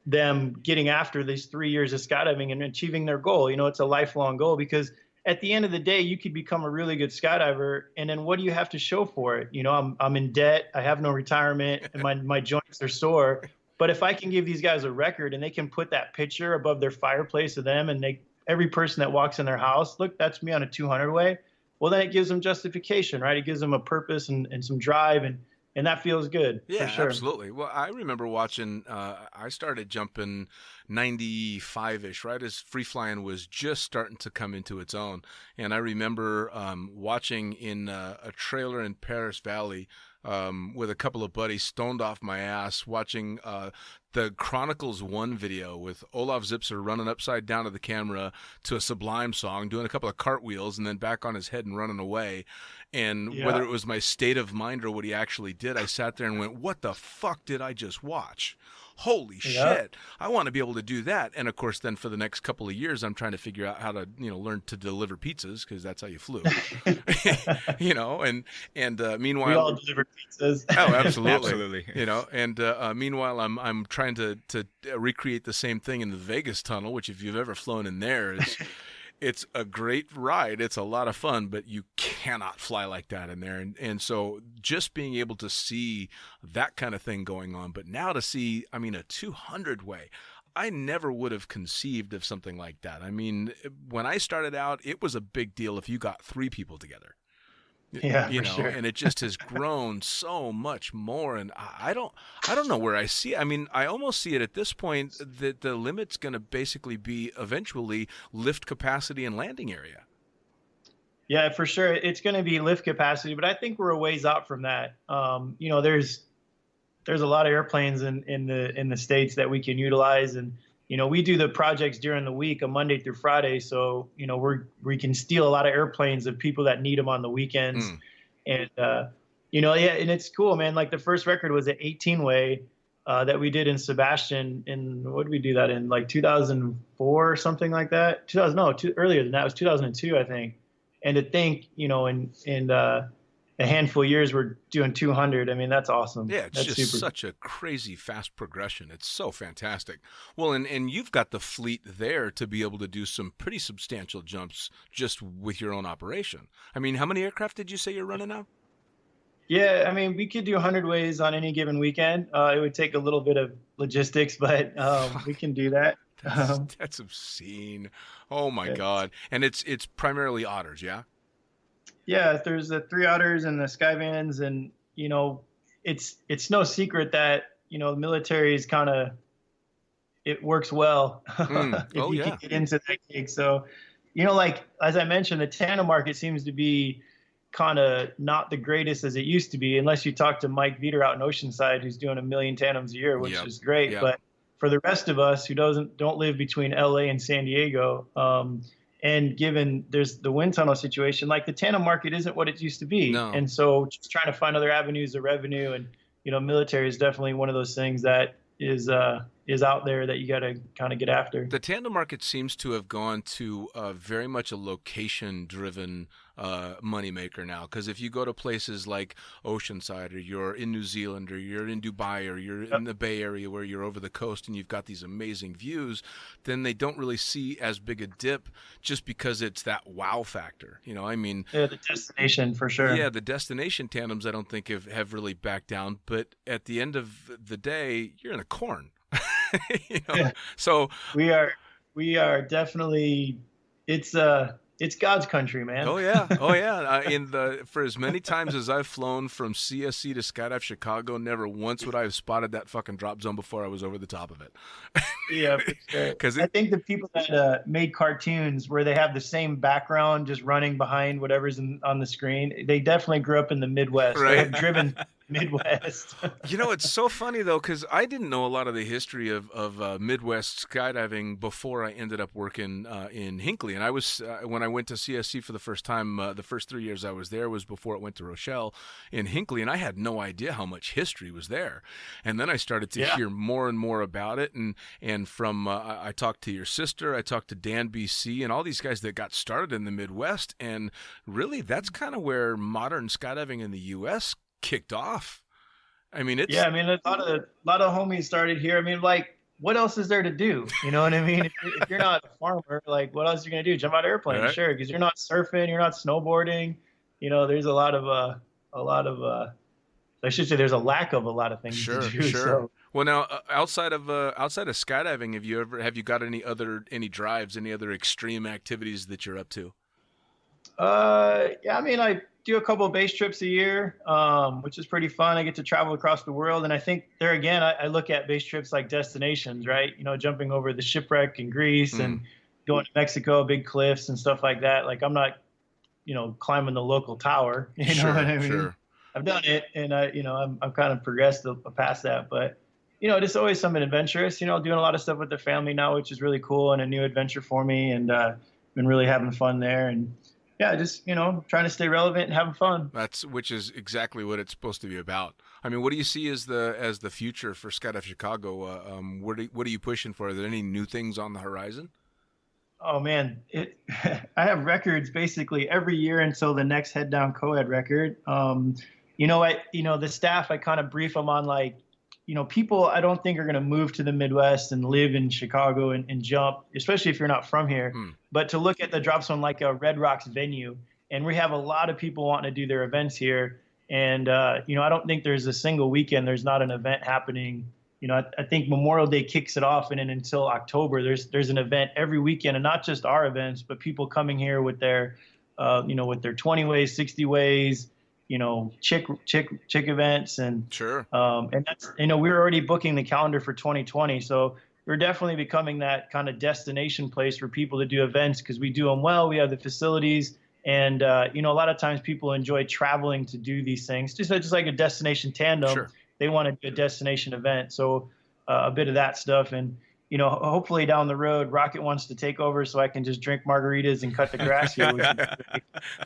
them getting after these 3 years of skydiving and achieving their goal. It's a lifelong goal, because at the end of the day, you could become a really good skydiver. And then what do you have to show for it? I'm in debt. I have no retirement and my joints are sore. But if I can give these guys a record and they can put that picture above their fireplace of them, and every person that walks in their house, look, that's me on a 200-way. Well, then it gives them justification, right? It gives them a purpose and some drive, and that feels good. Yeah, for sure. Absolutely. Well, I remember watching, I started jumping 95-ish, right as free flying was just starting to come into its own. And I remember watching in a trailer in Paris Valley with a couple of buddies, stoned off my ass, watching the Chronicles 1 video with Olaf Zipser running upside down to the camera to a Sublime song, doing a couple of cartwheels and then back on his head and running away. And whether it was my state of mind or what he actually did, I sat there and went, what the fuck did I just watch? Holy shit. I want to be able to do that. And of course, then for the next couple of years, I'm trying to figure out how to, learn to deliver pizzas, because that's how you flew, and meanwhile, we all deliver pizzas. Oh, absolutely. Absolutely. Meanwhile, I'm trying to recreate the same thing in the Vegas tunnel, which if you've ever flown in there, it's a great ride. It's a lot of fun, but you cannot fly like that in there. And so just being able to see that kind of thing going on, but now to see, a 200-way, I never would have conceived of something like that. When I started out, it was a big deal if you got 3 people together. Yeah, sure. And it just has grown so much more. And I don't know where I see it. I almost see it at this point that the limit's going to basically be eventually lift capacity and landing area. Yeah, for sure. It's going to be lift capacity, but I think we're a ways out from that. There's a lot of airplanes in the States that we can utilize. And, we do the projects during the week, a Monday through Friday. So, we can steal a lot of airplanes of people that need them on the weekends. And, and it's cool, man. Like, the first record was an 18-way. that we did in Sebastian what did we do that in, like 2004 or something like that? Earlier than that. It was 2002, I think. And to think, in a handful of years we're doing 200. I mean, that's awesome. Yeah, it's that's just super. such a crazy fast progression. It's so fantastic. Well, and you've got the fleet there to be able to do some pretty substantial jumps just with your own operation. I mean, how many aircraft did you say you're running now? Yeah, I mean, we could do 100 ways on any given weekend. It would take a little bit of logistics, but we can do that. That's obscene. Oh my Yeah. God. And it's primarily otters, yeah? Yeah, there's the 3 otters and the Skyvans, and it's no secret that the military is kind of, it works well if Oh, you yeah. can get into that gig. So, like as I mentioned, the tandem market seems to be kind of not the greatest as it used to be, unless you talk to Mike Veter out in Oceanside, who's doing 1 million tandems a year, which Yep. is great. Yep. But for the rest of us who don't live between LA and San Diego, and given there's the wind tunnel situation, like the tandem market isn't what it used to be. No. And so just trying to find other avenues of revenue, and military is definitely one of those things that is out there that you got to kind of get after. The tandem market seems to have gone to very much a location-driven moneymaker now. Because if you go to places like Oceanside, or you're in New Zealand, or you're in Dubai, or you're in the Bay Area where you're over the coast and you've got these amazing views, then they don't really see as big a dip just because it's that wow factor. I mean, Yeah, the destination for sure. yeah, the destination tandems I don't think have really backed down. But at the end of the day, you're in a corn. Yeah. So We are definitely, it's God's country, man. oh yeah. For as many times as I've flown from CSC to Skydive Chicago, never once would I have spotted that fucking drop zone before I was over the top of it. Yeah, for sure. 'Cause I think the people that made cartoons where they have the same background just running behind whatever's on the screen, they definitely grew up in the Midwest. Right. They have driven Midwest. It's so funny though, because I didn't know a lot of the history of Midwest skydiving before I ended up working in Hinckley. And I was when I went to CSC for the first time, the first 3 years I was there was before it went to Rochelle in Hinckley, and I had no idea how much history was there. And then I started to hear more and more about it, and from I talked to your sister, I talked to Dan BC, and all these guys that got started in the Midwest, and really that's kind of where modern skydiving in the U.S. kicked off. I mean, it's Yeah, I mean, a lot of homies started here. I mean, like, what else is there to do? You know what I mean? If you're not a farmer, like, what else are you gonna do? Jump out of an airplane? Right. Sure, because you're not surfing, you're not snowboarding. There's a lot of I should say there's a lack of a lot of things Sure, to do. sure. So, Well, now outside of skydiving, have you got any drives, any other extreme activities that you're up to? yeah, I mean, I do a couple of base trips a year, which is pretty fun. I get to travel across the world, and I think there again, I look at base trips like destinations, right? Jumping over the shipwreck in Greece and going to Mexico, big cliffs and stuff like that. Like, I'm not, climbing the local tower. You know what I mean? Sure. I've done it, and I'm kind of progressed past that, but it's always something adventurous. Doing a lot of stuff with the family now, which is really cool and a new adventure for me, and been really having fun there. And yeah, just trying to stay relevant and having fun. Which is exactly what it's supposed to be about. I mean, what do you see as the future for Skydive Chicago? What are you pushing for? Are there any new things on the horizon? Oh man, I have records basically every year until the next head down co-ed record. The staff, I kind of brief them on, like, people I don't think are going to move to the Midwest and live in Chicago and jump, especially if you're not from here. But to look at the drop zone like a Red Rocks venue, and we have a lot of people wanting to do their events here. And, I don't think there's a single weekend there's not an event happening. I think Memorial Day kicks it off, and then until October, there's an event every weekend, and not just our events, but people coming here with their, with their 20 ways, 60 ways, chick events, and Sure. And that's, we're already booking the calendar for 2020, so we're definitely becoming that kind of destination place for people to do events, because we do them well. We have the facilities, and a lot of times people enjoy traveling to do these things, just like a destination tandem. Sure. They want to do a destination event, so a bit of that stuff. And hopefully down the road, Rocket wants to take over so I can just drink margaritas and cut the grass here.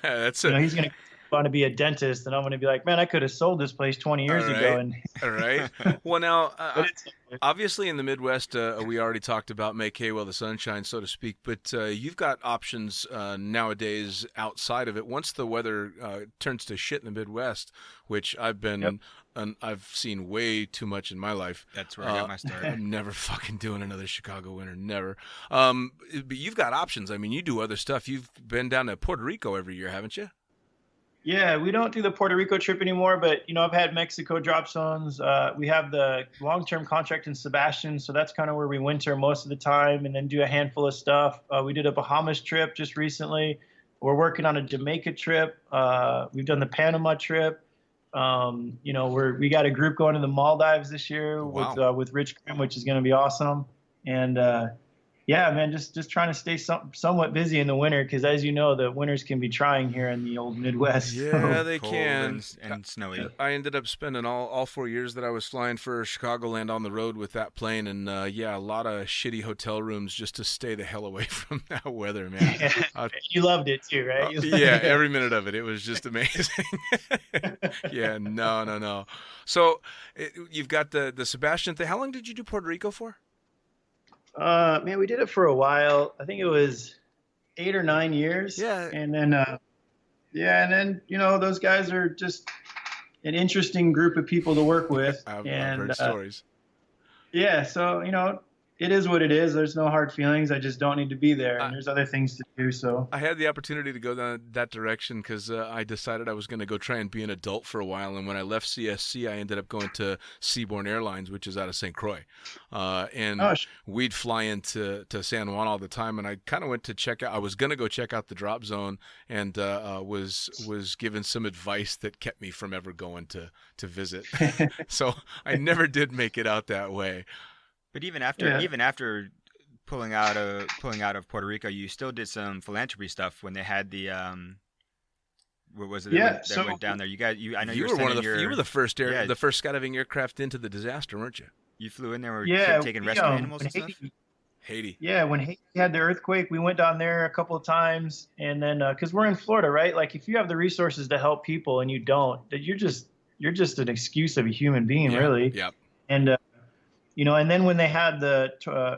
That's he's gonna want to be a dentist, and I'm going to be like, man, I could have sold this place 20 years ago. And All right. Well, now, but it's, obviously in the Midwest, we already talked about make hay while the sun shines, so to speak. But you've got options nowadays outside of it. Once the weather turns to shit in the Midwest, which I've been, I've seen way too much in my life. That's where I got my start. I'm never fucking doing another Chicago winter, never. But you've got options. I mean, you do other stuff. You've been down to Puerto Rico every year, haven't you? yeah, we don't do the Puerto Rico trip anymore, but I've had Mexico drop zones. We have the long-term contract in Sebastian, so that's kind of where we winter most of the time, and then do a handful of stuff. We did a Bahamas trip just recently. We're working on a Jamaica trip. We've done the Panama trip. We got a group going to the Maldives this year with Rich Grimm, which is going to be awesome. And yeah, man, just trying to stay somewhat busy in the winter, because as you know, the winters can be trying here in the old Midwest. Yeah, they Cold can. and snowy. I ended up spending all 4 years that I was flying for Chicagoland on the road with that plane, and a lot of shitty hotel rooms just to stay the hell away from that weather, man. You loved it too, right? Yeah, every minute of it. It was just amazing. Yeah, no. So you've got the Sebastian thing. How long did you do Puerto Rico for? Man, we did it for a while. I think it was 8 or 9 years. Yeah. And then, those guys are just an interesting group of people to work with. I've heard stories. Yeah. So, it is what it is. There's no hard feelings. I just don't need to be there. And there's other things to do. So I had the opportunity to go down that direction because I decided I was going to go try and be an adult for a while. And when I left CSC, I ended up going to Seaborne Airlines, which is out of St. Croix. We'd fly into San Juan all the time. And I kind of went to check out. I was going to go check out the drop zone, and was given some advice that kept me from ever going to visit. So I never did make it out that way. But even after pulling out of Puerto Rico, you still did some philanthropy stuff when they had the what was it? Yeah, that went down there. I know you were you were the first the first skydiving aircraft into the disaster, weren't you? You flew in there, were taking we, rescue animals and stuff. Haiti. Yeah, when Haiti had the earthquake, we went down there a couple of times, and then because we're in Florida, right? Like if you have the resources to help people and you don't, you're just an excuse of a human being, really. Yep. And and then when they had the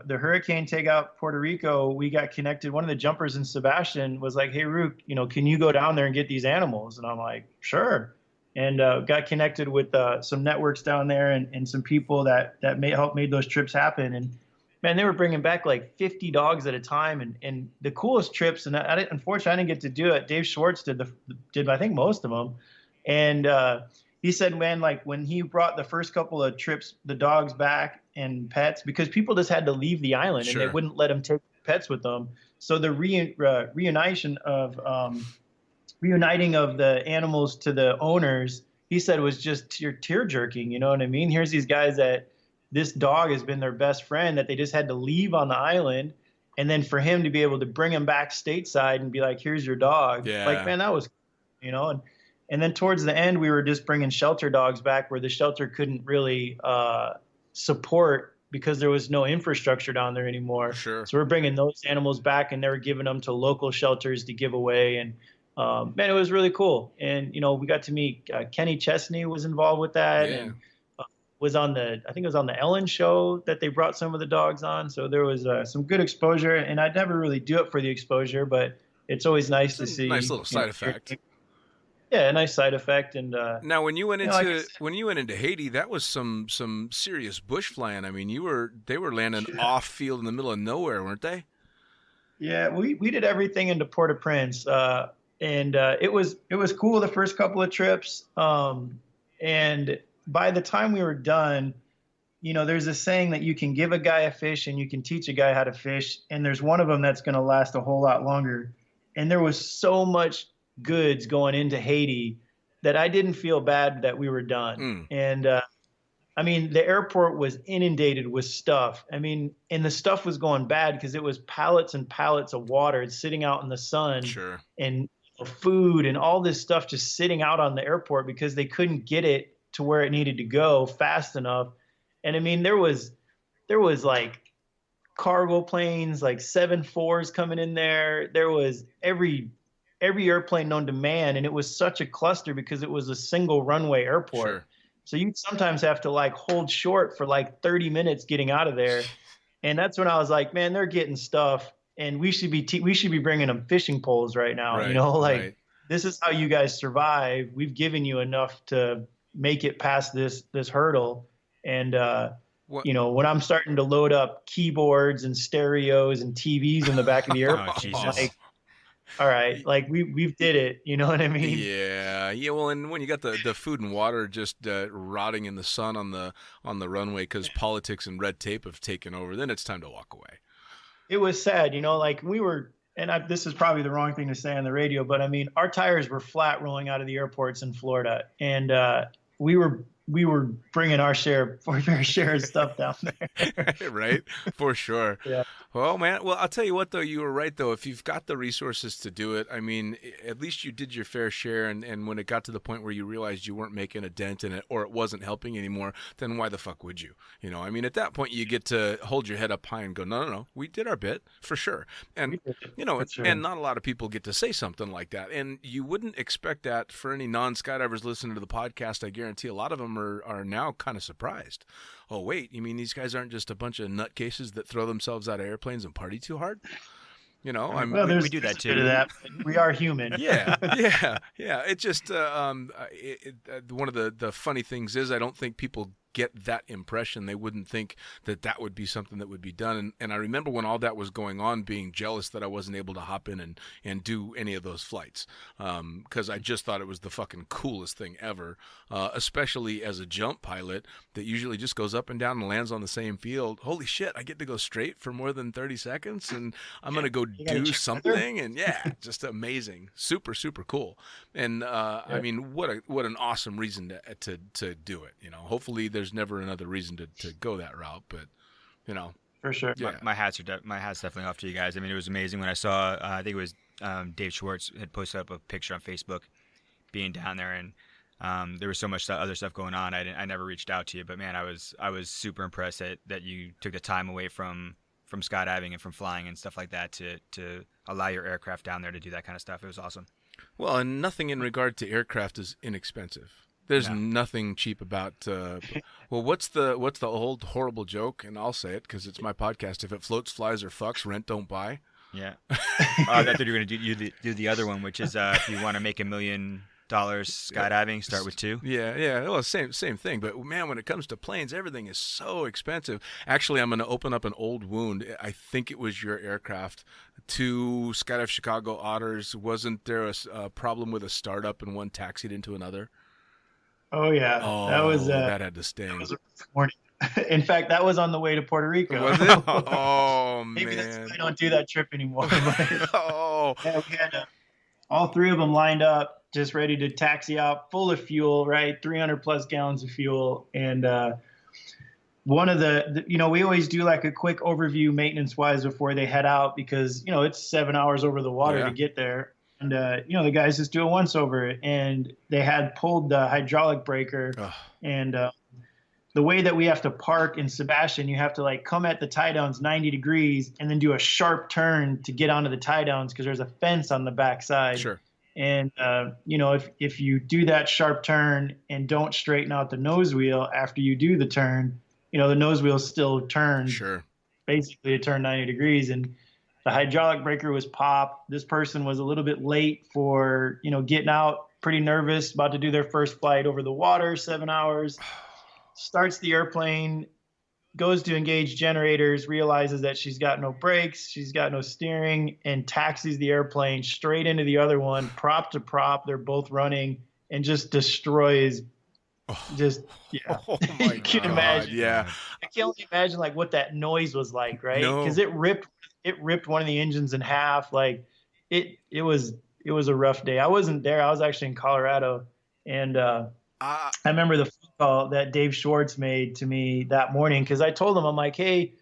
hurricane take out Puerto Rico, we got connected. One of the jumpers in Sebastian was like, "Hey, Rook, can you go down there and get these animals?" And I'm like, "Sure." And got connected with some networks down there and some people that helped made those trips happen. And man, they were bringing back like 50 dogs at a time. And the coolest trips, and unfortunately I didn't get to do it. Dave Schwartz did I think most of them. And he said, man, like when he brought the first couple of trips, the dogs back and pets, because people just had to leave the island and they wouldn't let them take pets with them. So the reuniting of the animals to the owners, he said, was just tear jerking. You know what I mean? Here's these guys that this dog has been their best friend that they just had to leave on the island. And then for him to be able to bring him back stateside and be like, here's your dog. Yeah. Like, man, that was, and then towards the end, we were just bringing shelter dogs back where the shelter couldn't really support because there was no infrastructure down there anymore. Sure. So we're bringing those animals back, and they were giving them to local shelters to give away. And man, it was really cool. And, we got to meet Kenny Chesney was involved with that. Yeah. And I think it was on the Ellen show that they brought some of the dogs on. So there was some good exposure, and I'd never really do it for the exposure, but it's always nice to see. Nice little side effect. Yeah, a nice side effect. And now, when you went into Haiti, that was some serious bush flying. I mean, they were landing off field in the middle of nowhere, weren't they? Yeah, we did everything into Port-au-Prince, and it was cool the first couple of trips. And by the time we were done, there's a saying that you can give a guy a fish and you can teach a guy how to fish, and there's one of them that's going to last a whole lot longer. And there was so much goods going into Haiti that I didn't feel bad that we were done. And the airport was inundated with stuff. And the stuff was going bad because it was pallets and pallets of water sitting out in the sun. Sure. And food and all this stuff just sitting out on the airport because they couldn't get it to where it needed to go fast enough. And there was like cargo planes, like 747s coming in there. There was every every airplane known to man, and it was such a cluster because it was a single runway airport. Sure. So you sometimes have to like hold short for like 30 minutes getting out of there. And that's when I was like, man, they're getting stuff, and we should be bringing them fishing poles right now. Right, you know, like right. this is how you guys survive. We've given you enough to make it past this hurdle. And What- you know, when I'm starting to load up keyboards and stereos and TVs in the back of the airplane, Jesus. like, all right, like we've did it. You know what I mean? Yeah. Well, and when you got the food and water just rotting in the sun on the runway because politics and red tape have taken over, then it's time to walk away. It was sad, you know, like we were, and this is probably the wrong thing to say on the radio, but I mean, our tires were flat rolling out of the airports in Florida, and we were bringing our fair share of stuff down there. Right? For sure. Yeah. Well, man, I'll tell you what, though, you were right, though. If you've got the resources to do it, I mean, at least you did your fair share, and when it got to the point where you realized you weren't making a dent in it or it wasn't helping anymore, then why the fuck would you? You know, I mean, at that point, you get to hold your head up high and go, no, we did our bit, for sure. And, you know, For sure. and not a lot of people get to say something like that. And you wouldn't expect that for any non-skydivers listening to the podcast. I guarantee a lot of them are now kind of surprised. Oh, wait, you mean these guys aren't just a bunch of nutcases that throw themselves out of airplanes and party too hard? You know, Well, we do that there's a bit of too. that, but we are human. yeah. It just one of the funny things is I don't think people get that impression. They wouldn't think that would be something that would be done. And I remember when all that was going on, being jealous that I wasn't able to hop in and do any of those flights, because I just thought it was the fucking coolest thing ever, especially as a jump pilot that usually just goes up and down and lands on the same field. Holy shit, I get to go straight for more than 30 seconds, and I'm going to go gotta do check something. And yeah, just amazing. Super, super cool. And I mean, what an awesome reason to do it. You know, hopefully there's never another reason to go that route, but you know, For sure. yeah. My hat's definitely off to you guys. I mean, it was amazing when I saw. I think it was Dave Schwartz had posted up a picture on Facebook, being down there, and there was so much other stuff going on. I never reached out to you, but man, I was super impressed that you took the time away from skydiving and from flying and stuff like that to allow your aircraft down there to do that kind of stuff. It was awesome. Well, and nothing in regard to aircraft is inexpensive. There's No. nothing cheap about. Well, what's the old horrible joke? And I'll say it because it's my podcast. If it floats, flies, or fucks, rent don't buy. Yeah. I thought you were going to do the other one, which is if you want to make $1 million skydiving, start with 2. Yeah. Well, same thing. But man, when it comes to planes, everything is so expensive. Actually, I'm going to open up an old wound. I think it was your aircraft. 2 Skydive Chicago Otters. Wasn't there a problem with a startup and one taxied into another? Oh yeah, Oh, that had to sting. was a morning. In fact, that was on the way to Puerto Rico. Was it? Oh Maybe that's man. why I don't do that trip anymore. But Oh. yeah, we had all 3 of them lined up, just ready to taxi out, full of fuel, right? 300 plus gallons of fuel. And one of the we always do like a quick overview maintenance wise before they head out, because, it's 7 hours over the water Yeah. to get there. And, the guys just do a once over, and they had pulled the hydraulic breaker. Ugh. And the way that we have to park in Sebastian, you have to like come at the tie downs 90 degrees and then do a sharp turn to get onto the tie downs, because there's a fence on the backside. Sure. And, if you do that sharp turn and don't straighten out the nose wheel after you do the turn, the nose wheel still turns Sure. basically to turn 90 degrees. And the hydraulic breaker was popped. This person was a little bit late for, getting out, pretty nervous, about to do their first flight over the water, 7 hours, starts the airplane, goes to engage generators, realizes that she's got no brakes, she's got no steering, and taxis the airplane straight into the other one, prop to prop. They're both running, and just destroys. Yeah. Oh my You can God. imagine. Yeah. I can only imagine like what that noise was like, right? No. Because it ripped one of the engines in half. Like it was a rough day. I wasn't there. I was actually in Colorado, and I remember the phone call that Dave Schwartz made to me that morning, because I told him, I'm like, hey,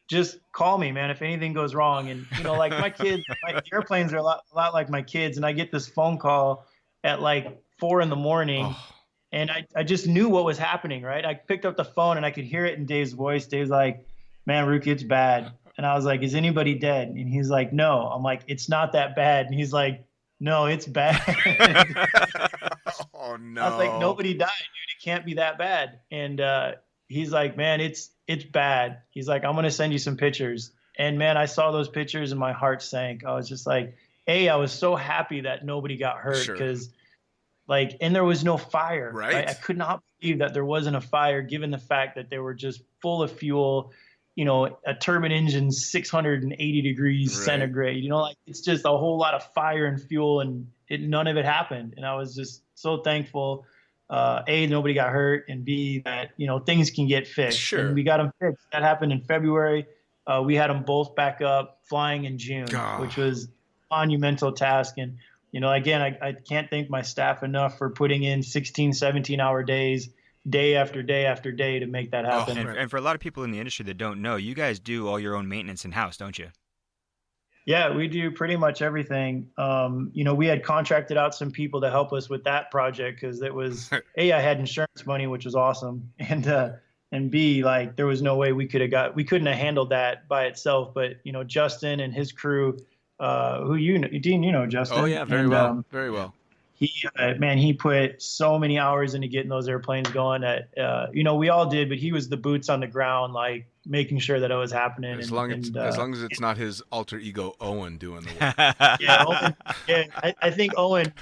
just call me, man, if anything goes wrong. And like my kids, my airplanes are a lot like my kids, and I get this phone call at like 4 a.m. Oh. And I just knew what was happening, right? I picked up the phone and I could hear it in Dave's voice. Dave's like, man, Rook, it's bad. And I was like, is anybody dead? And he's like, no. I'm like, it's not that bad. And he's like, no, it's bad. Oh no! I was like, nobody died, dude. It can't be that bad. And he's like, man, it's bad. He's like, I'm gonna send you some pictures. And man, I saw those pictures and my heart sank. I was just like, I was so happy that nobody got hurt because, like, and there was no fire. Right. I could not believe that there wasn't a fire, given the fact that they were just full of fuel. You know, a turbine engine, 680 degrees centigrade. You know, like it's just a whole lot of fire and fuel, and none of it happened. And I was just so thankful. A, nobody got hurt, and B, that things can get fixed. Sure. And we got them fixed. That happened in February. We had them both back up flying in June, which was a monumental task. And again, I can't thank my staff enough for putting in 16, 17-hour days, day after day after day, to make that happen. And for a lot of people in the industry that don't know, you guys do all your own maintenance in-house, don't you? Yeah, we do pretty much everything. We had contracted out some people to help us with that project because it was I had insurance money, which was awesome, and B, like there was no way we couldn't have handled that by itself. But Justin and his crew, who Dean, Justin. Oh yeah, very well, very well. He put so many hours into getting those airplanes going that, we all did, but he was the boots on the ground, like making sure that it was happening. As long as it's not his alter ego Owen doing the work. I think Owen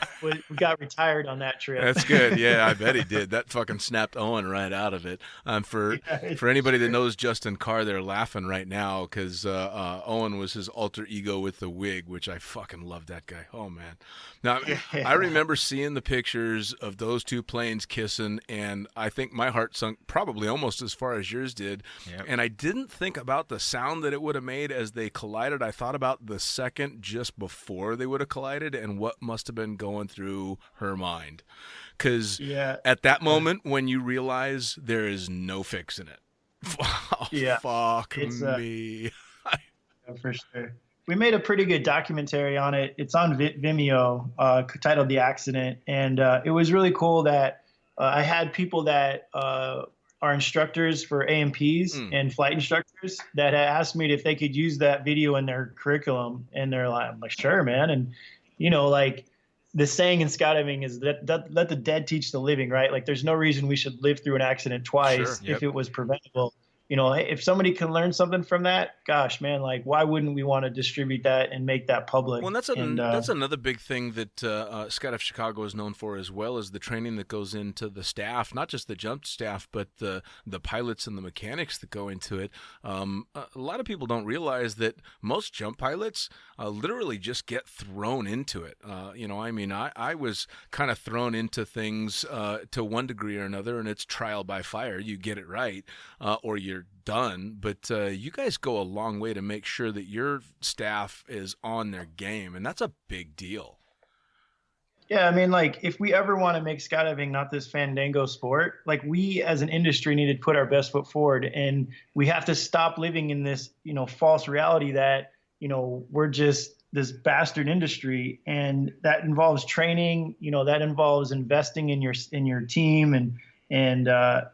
got retired on that trip. That's good. Yeah, I bet he did. That fucking snapped Owen right out of it. For anybody that knows Justin Carr, they're laughing right now because Owen was his alter ego with the wig, which I fucking love that guy. Oh man. Now I remember seeing the pictures of those two planes kissing, and I think my heart sunk probably almost as far as yours did. Yep. And I didn't think about the sound that it would have made as they collided. I thought about the second just before they would have collided and what must have been going through her mind. Because at that moment when you realize there is no fixing it. Fuck me. For sure. We made a pretty good documentary on it. It's on Vimeo, titled The Accident. And it was really cool that I had people that are instructors for AMPs and flight instructors that had asked me if they could use that video in their curriculum. And I'm like, sure, man. And, like the saying in skydiving is that let the dead teach the living, right? Like there's no reason we should live through an accident twice if it was preventable. If somebody can learn something from that, gosh, man, like why wouldn't we want to distribute that and make that public? Well, that's another big thing that Skydive Chicago is known for, as well as the training that goes into the staff, not just the jump staff, but the pilots and the mechanics that go into it. A lot of people don't realize that most jump pilots literally just get thrown into it. I was kind of thrown into things to one degree or another, and it's trial by fire. You get it right, or you're done. But you guys go a long way to make sure that your staff is on their game, and that's a big deal. Yeah, I mean, like if we ever want to make skydiving not this fandango sport, like we as an industry need to put our best foot forward, and we have to stop living in this, false reality that, we're just this bastard industry, and that involves training, that involves investing in your team and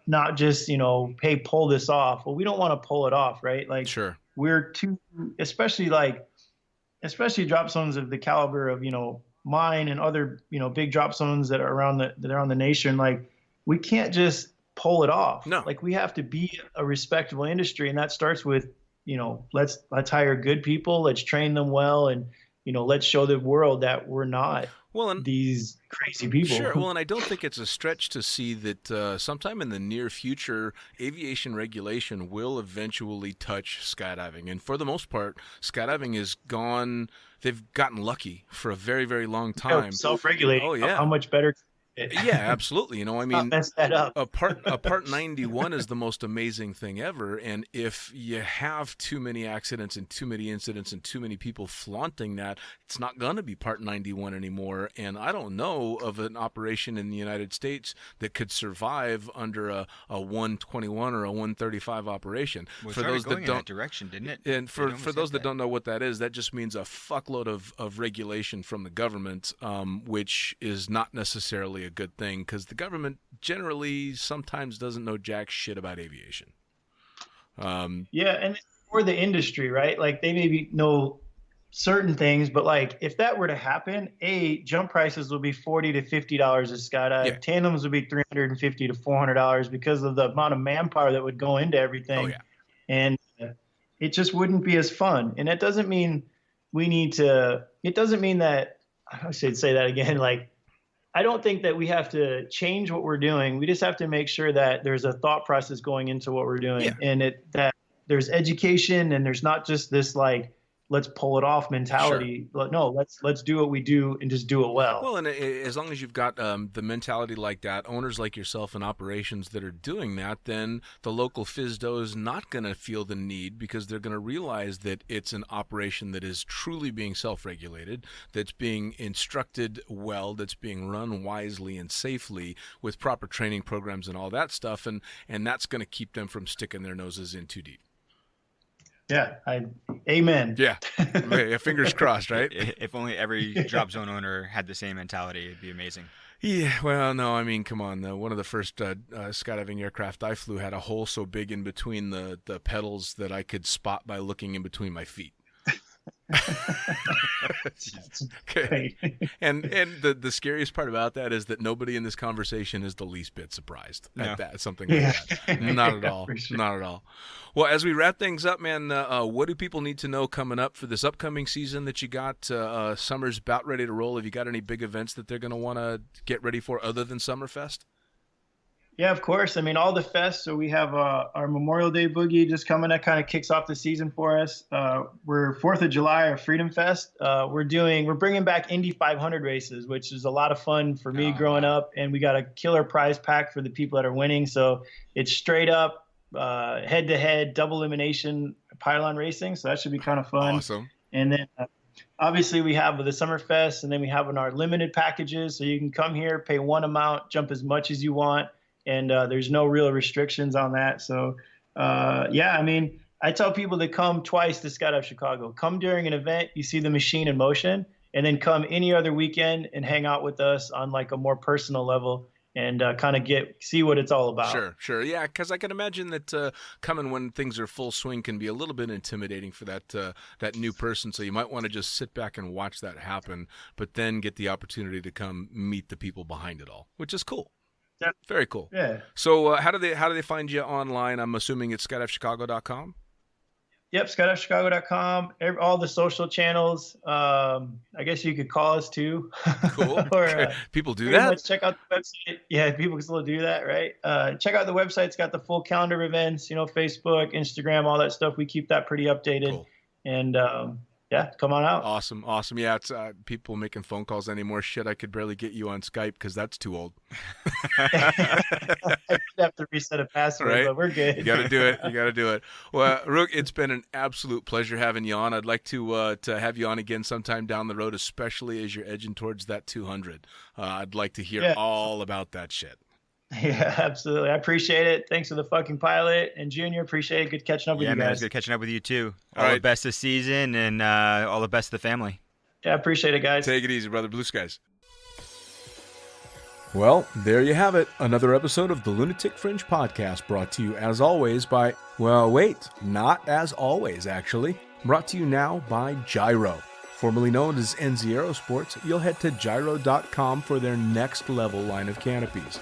not just, hey, pull this off. Well, we don't want to pull it off, right? Like, sure, we're too, especially drop zones of the caliber of, mine and other, big drop zones that are around the nation. Like, we can't just pull it off. No. Like, we have to be a respectable industry, and that starts with, let's hire good people, let's train them well, and let's show the world that we're not these crazy people. Sure. Well, and I don't think it's a stretch to see that sometime in the near future, aviation regulation will eventually touch skydiving. And for the most part, skydiving is gone. They've gotten lucky for a very, very long time. Self-regulating. Oh, yeah. How much better? Yeah, absolutely. Mess that up. a part 91 is the most amazing thing ever. And if you have too many accidents and too many incidents and too many people flaunting that, it's not going to be part 91 anymore. And I don't know of an operation in the United States that could survive under a 121 or a 135 operation. Well, for those that don't, that direction, didn't it? And for those that don't know what that is, that just means a fuckload of regulation from the government, which is not necessarily a good thing, because the government generally sometimes doesn't know jack shit about aviation. And for the industry, right? Like they maybe know certain things, but like if that were to happen, jump prices will be $40 to $50 a skydive. Yeah. Tandems would be $350 to $400 because of the amount of manpower that would go into everything. Oh, yeah. And it just wouldn't be as fun. And that doesn't mean it doesn't mean that, I should say that again, like, I don't think that we have to change what we're doing. We just have to make sure that there's a thought process going into what we're doing, and that there's education, and there's not just this like, let's pull it off mentality. Sure. No, let's do what we do and just do it well. Well, and as long as you've got the mentality like that, owners like yourself and operations that are doing that, then the local FSDO is not going to feel the need, because they're going to realize that it's an operation that is truly being self-regulated, that's being instructed well, that's being run wisely and safely with proper training programs and all that stuff, and that's going to keep them from sticking their noses in too deep. Yeah, amen. Yeah, fingers crossed, right? If only every drop zone owner had the same mentality, it'd be amazing. Yeah, well, no, I mean, come on. One of the first skydiving aircraft I flew had a hole so big in between the pedals that I could spot by looking in between my feet. Okay. And the scariest part about that is that nobody in this conversation is the least bit surprised at that, something like that. Not at all. Sure. Not at all. Well, as we wrap things up, man, what do people need to know coming up for this upcoming season that you got? Summer's about ready to roll. Have you got any big events that they're going to want to get ready for other than Summerfest? Yeah, of course. I mean, all the fests. So we have our Memorial Day boogie just coming. That kind of kicks off the season for us. We're 4th of July, our Freedom Fest. We're bringing back Indy 500 races, which is a lot of fun for me growing up. And we got a killer prize pack for the people that are winning. So it's straight up head-to-head double elimination pylon racing. So that should be kind of fun. Awesome. And then obviously we have the Summerfest, and then we have our limited packages. So you can come here, pay one amount, jump as much as you want. And there's no real restrictions on that. So, I mean, I tell people to come twice to Skydive Chicago. Come during an event, you see the machine in motion, and then come any other weekend and hang out with us on like a more personal level and kind of see what it's all about. Sure. Yeah, because I can imagine that coming when things are full swing can be a little bit intimidating for that new person. So you might want to just sit back and watch that happen, but then get the opportunity to come meet the people behind it all, which is cool. Yeah. Very cool. Yeah. So how do they find you online? I'm assuming it's skydivchicago.com. Yep, skydivchicago.com. All the social channels. I guess you could call us too. Cool. Or, people do that. Check out the website. Yeah, people can still do that, right? Check out the website. It's got the full calendar of events. Facebook, Instagram, all that stuff. We keep that pretty updated. Cool. And yeah, come on out. Awesome. Yeah, it's people making phone calls anymore. Shit, I could barely get you on Skype because that's too old. I have to reset a password, right? But we're good. You got to do it. Well, Rook, it's been an absolute pleasure having you on. I'd like to have you on again sometime down the road, especially as you're edging towards that 200. I'd like to hear all about that shit. Yeah, absolutely. I appreciate it. Thanks to the fucking pilot and Junior. Appreciate it. Good catching up with you guys. Yeah, man, it's good catching up with you too. All the best this season, and all the best to the family. Yeah, appreciate it, guys. Take it easy, brother. Blue skies. Well, there you have it. Another episode of the Lunatic Fringe podcast, brought to you as always by, well, wait, not as always, actually. Brought to you now by Gyro. Formerly known as NZ Aerosports, you'll head to gyro.com for their next level line of canopies.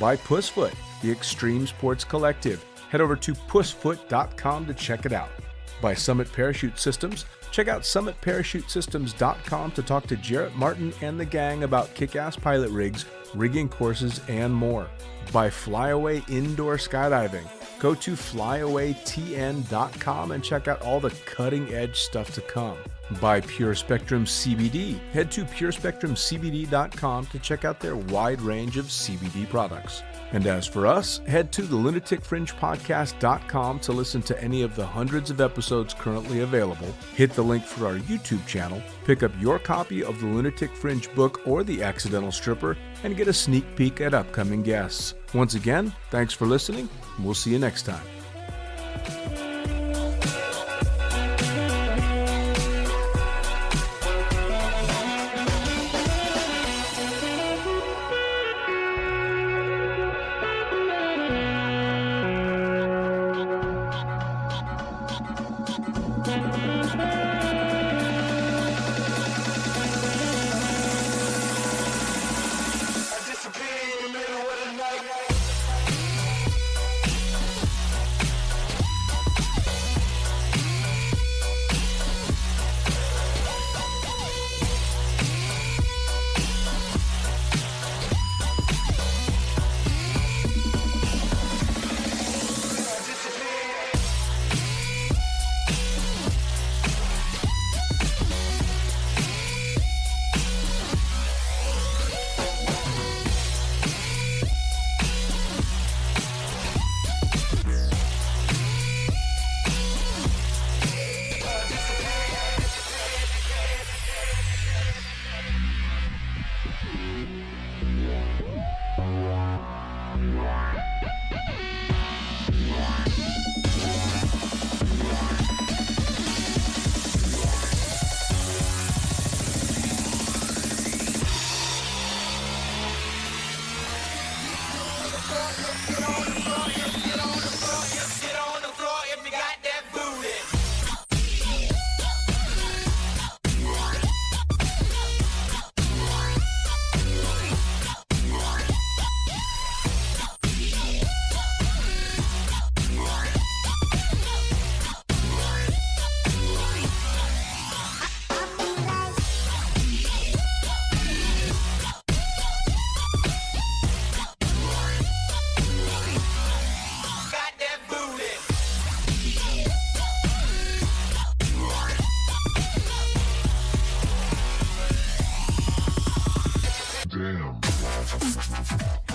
By Pussfoot, the Extreme Sports Collective. Head over to pussfoot.com to check it out. By Summit Parachute Systems, check out summitparachutesystems.com to talk to Jarrett Martin and the gang about kick-ass pilot rigs, rigging courses, and more. By Flyaway Indoor Skydiving, go to flyawaytn.com and check out all the cutting-edge stuff to come. By Pure Spectrum CBD, head to purespectrumcbd.com to check out their wide range of CBD products. And as for us, head to the lunaticfringepodcast.com to listen to any of the hundreds of episodes currently available, hit the link for our YouTube channel, pick up your copy of the Lunatic Fringe book or The Accidental Stripper, and get a sneak peek at upcoming guests. Once again, thanks for listening. We'll see you next time. Damn.